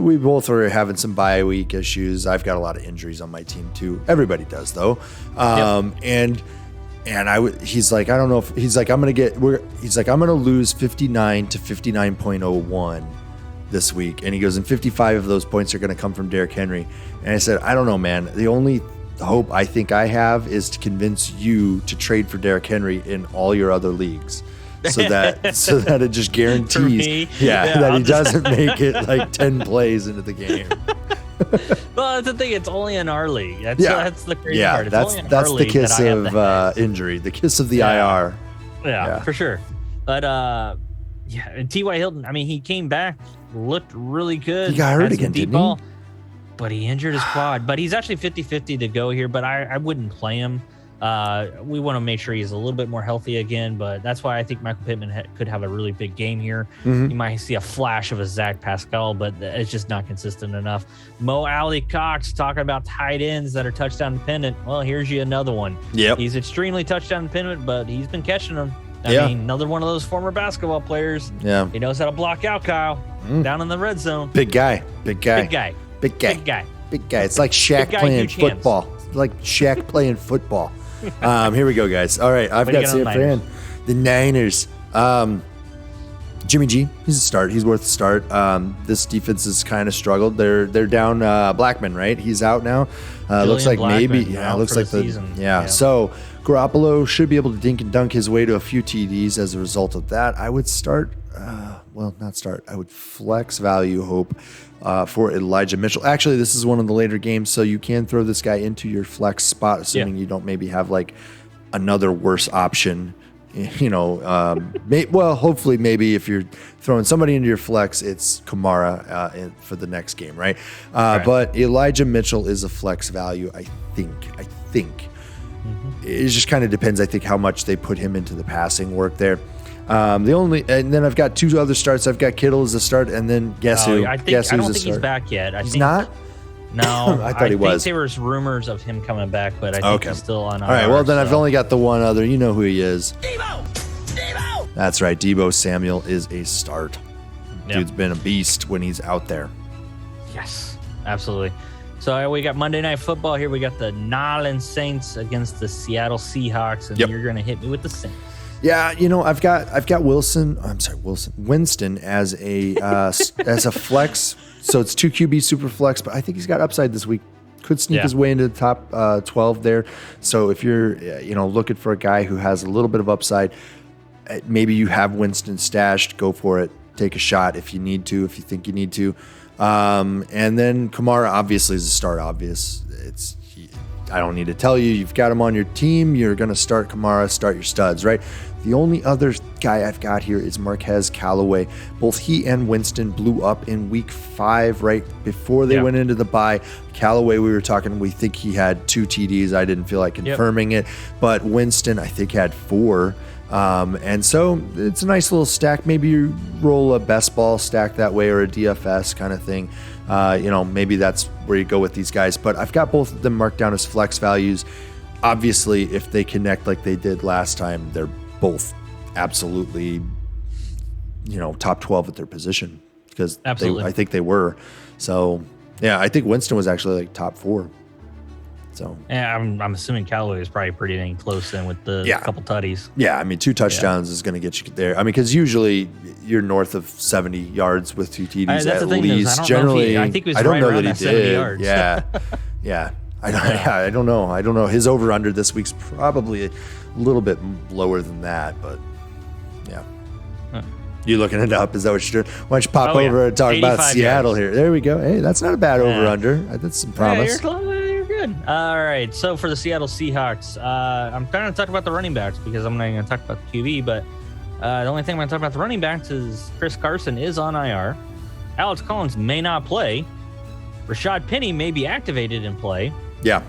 we both are having some bye week issues. I've got a lot of injuries on my team, too. Everybody does, though. And he's like, I don't know if he's like, I'm going to lose 59 to 59.01 this week. And he goes, and 55 of those points are going to come from Derrick Henry. And I said, I don't know, man. The only hope I think I have is to convince you to trade for Derrick Henry in all your other leagues. So that it just guarantees that he doesn't make it like 10 plays into the game. Well, that's the thing. It's only in our league. That's the crazy part. That's the kiss of injury, the kiss of the IR. Yeah, for sure. But and T.Y. Hilton, I mean, he came back, looked really good. He got hurt again, didn't he? But he injured his quad. But he's actually 50-50 to go here, but I wouldn't play him. We want to make sure he's a little bit more healthy again, but that's why I think Michael Pittman could have a really big game here. You might see a flash of a Zach Pascal, but it's just not consistent enough. Mo Alley Cox talking about tight ends that are touchdown dependent. Well, here's you another one. Yep. He's extremely touchdown dependent, but he's been catching them. I mean, another one of those former basketball players. Yeah. He knows how to block out, Kyle, down in the red zone. Big guy. Big guy. It's like Shaq playing football. Like Shaq playing football. Here we go, guys. All right, I've got San Fran, the Niners. Jimmy G, he's a start. He's worth a start. This defense has kind of struggled. They're down Blackman, right? He's out now. Looks like Blackman, maybe. Yeah, looks like the season. So Garoppolo should be able to dink and dunk his way to a few TDs as a result of that. I would start. I would flex value hope for Elijah Mitchell. Actually, this is one of the later games, so you can throw this guy into your flex spot, assuming you don't maybe have like another worse option. Hopefully, maybe if you're throwing somebody into your flex, it's Kamara for the next game, right? But Elijah Mitchell is a flex value, I think. It just kind of depends, I think, how much they put him into the passing work there. And then I've got two other starts. I've got Kittle as a start, and then guess who? I don't think he's back yet. He's not? No, I thought he was. I think there was rumors of him coming back, but I think he's still on. All right, well then I've only got the one other. You know who he is. Deebo! That's right. Deebo Samuel is a start. Dude's been a beast when he's out there. Yes, absolutely. So we got Monday Night Football here. We got the New Orleans Saints against the Seattle Seahawks, and you're going to hit me with the Saints. Yeah, I've got Winston as a as a flex. So it's 2 QB super flex, but I think he's got upside this week. Could sneak his way into the top 12 there. So if you're looking for a guy who has a little bit of upside, maybe you have Winston stashed, go for it. Take a shot if you need to, if you think you need to. And then Kamara obviously is a start. Obvious. I don't need to tell you. You've got him on your team. You're going to start Kamara, start your studs, right? The only other guy I've got here is Marquez Callaway. Both he and Winston blew up in week 5, right before they went into the bye. Callaway, we were talking, we think he had 2 TDs. I didn't feel like confirming it, but Winston, I think, had 4. And so it's a nice little stack. Maybe you roll a best ball stack that way or a DFS kind of thing. Maybe that's where you go with these guys. But I've got both of them marked down as flex values. Obviously, if they connect like they did last time, they're both absolutely, top 12 at their position because I think they were. So, yeah, I think Winston was actually like top 4. So yeah, I'm assuming Callaway is probably pretty dang close then with the couple tutties. Yeah, I mean 2 touchdowns is going to get you there. I mean, because usually you're north of 70 yards with 2 TDs at least. Generally, I think it was right around that 70 yards. Yeah, yeah. I don't know. I don't know. His over under this week's probably a little bit lower than that, but yeah. You looking it up? Is that what you're doing? Why don't you pop over and talk about Seattle here? There we go. Hey, that's not a bad over under. That's some promise. You're good. All right. So for the Seattle Seahawks, I'm kind of talking about the running backs because I'm not going to talk about the QB, but the only thing I'm going to talk about the running backs is Chris Carson is on IR. Alex Collins may not play. Rashad Penny may be activated and play. Yeah.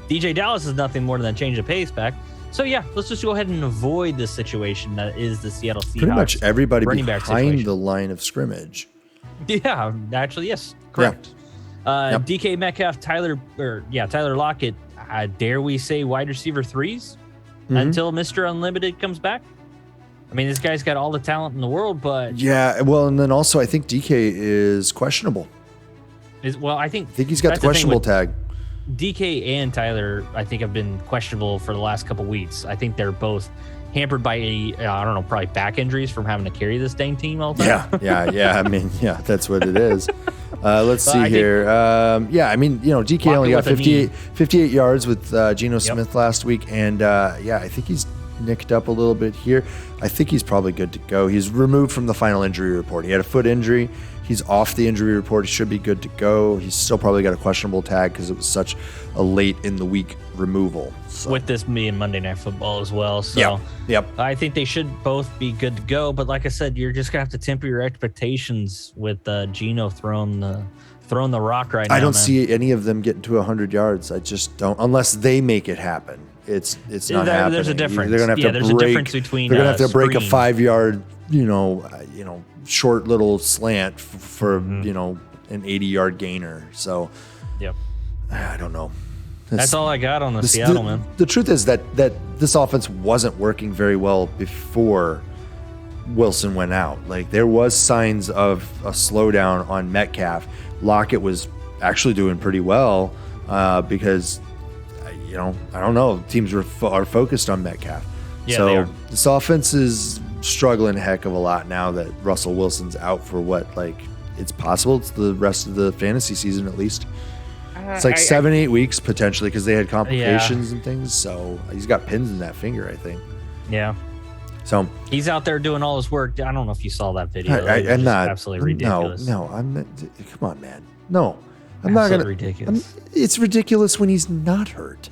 DJ Dallas is nothing more than a change of pace back. So, yeah, let's just go ahead and avoid this situation that is the Seattle Seahawks. Pretty much everybody behind the line of scrimmage. Yeah, actually, yes. Correct. DK Metcalf, Tyler Lockett. Dare we say wide receiver 3s until Mr. Unlimited comes back? I mean, this guy's got all the talent in the world, but yeah. Well, and then also I think DK is questionable. I think he's got the questionable tag. DK and Tyler, I think, have been questionable for the last couple weeks. I think they're both hampered by probably back injuries from having to carry this dang team all the time. Yeah. I mean, yeah, that's what it is. Let's see here. I mean, DK only got 58 yards with Geno Smith last week, and I think he's nicked up a little bit here. I think he's probably good to go. He's removed from the final injury report. He had a foot injury. He's off the injury report. He should be good to go. He's still probably got a questionable tag because it was such a late in the week removal. So. With this being Monday Night Football as well. So yep. I think they should both be good to go. But like I said, you're just going to have to temper your expectations with Geno throwing the rock right now. I don't see any of them getting to 100 yards. I just don't, unless they make it happen. It's not happening. There's a difference. They're going to have to there's a difference between they're going to have to break a 5-yard, short little slant for an 80-yard gainer. So, I don't know. That's all I got on the Seattle, man. The truth is that this offense wasn't working very well before Wilson went out. Like, there was signs of a slowdown on Metcalf. Lockett was actually doing pretty well because, I don't know. Teams are focused on Metcalf. Yeah, so they are. This offense is struggling a heck of a lot now that Russell Wilson's out for it's possible. It's the rest of the fantasy season at least. It's 7-8 weeks potentially because they had complications and things. So he's got pins in that finger, I think. Yeah. So he's out there doing all his work. I don't know if you saw that video. I'm not absolutely ridiculous. No, come on, man. No, I'm not gonna. Ridiculous. It's ridiculous when he's not hurt.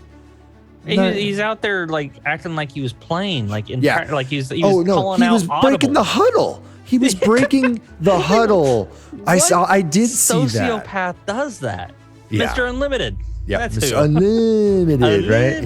He's out there acting like he was playing, like he was he calling out. He was breaking the huddle. He was breaking the huddle. I did see that. Sociopath does that. Yeah. Mr. Unlimited. Yeah, that's Unlimited, right?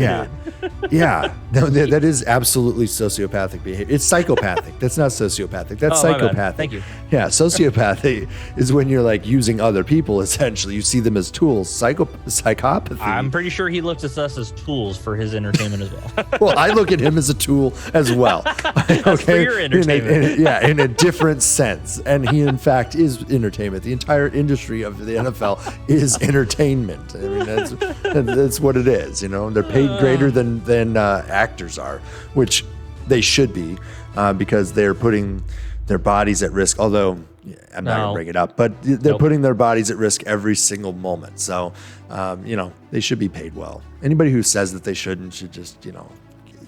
Yeah. No, that is absolutely sociopathic behavior. It's psychopathic. That's not sociopathic. That's psychopathic. Thank you. Yeah, sociopathy is when you're using other people. Essentially, you see them as tools. Psychopathy. I'm pretty sure he looks at us as tools for his entertainment as well. Well, I look at him as a tool as well. That's for your entertainment. In a different sense. And he, in fact, is entertainment. The entire industry of the NFL is entertainment. I mean, that's what it is. They're paid greater than actors are, which they should be because they're putting their bodies at risk. Although I'm not going to bring it up, but they're putting their bodies at risk every single moment. So, they should be paid well. Anybody who says that they shouldn't should just,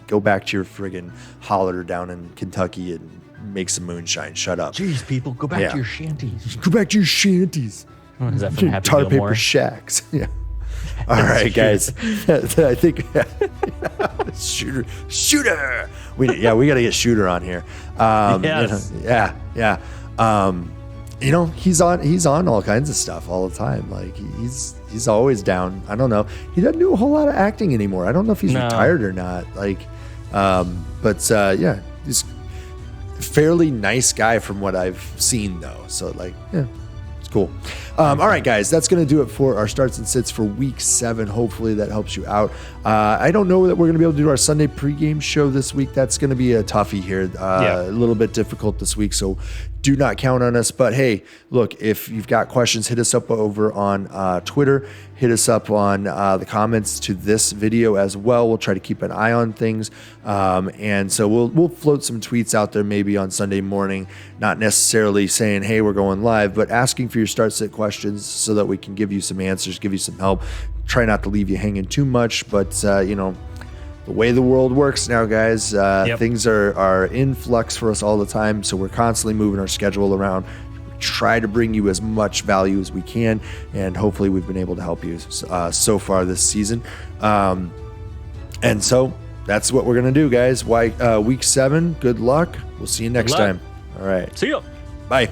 go back to your friggin' holler down in Kentucky and make some moonshine. Shut up. Jeez, people, go back to your shanties. Go back to your shanties. What is that from Happy Tar Gilmore? paper shacks. Yeah. All right, guys. I think shooter. We got to get Shooter on here. Yes. He's on all kinds of stuff all the time. He's always down. I don't know. He doesn't do a whole lot of acting anymore. I don't know if he's retired or not. He's a fairly nice guy from what I've seen though. So it's cool. All right, guys, that's going to do it for our starts and sits for week 7. Hopefully that helps you out. I don't know that we're going to be able to do our Sunday pregame show this week. That's going to be a toughie here. A little bit difficult this week, so do not count on us. But hey, look, if you've got questions, hit us up over on Twitter. Hit us up on the comments to this video as well. We'll try to keep an eye on things. And so we'll float some tweets out there maybe on Sunday morning, not necessarily saying, hey, we're going live, but asking for your start sit questions so that we can give you some answers, give you some help. Try not to leave you hanging too much, but the way the world works now, guys, things are in flux for us all the time. So we're constantly moving our schedule around. Try to bring you as much value as we can, and hopefully we've been able to help you so far this season. And so that's what we're going to do, guys. Week 7, good luck. We'll see you next time. All right. See ya. Bye.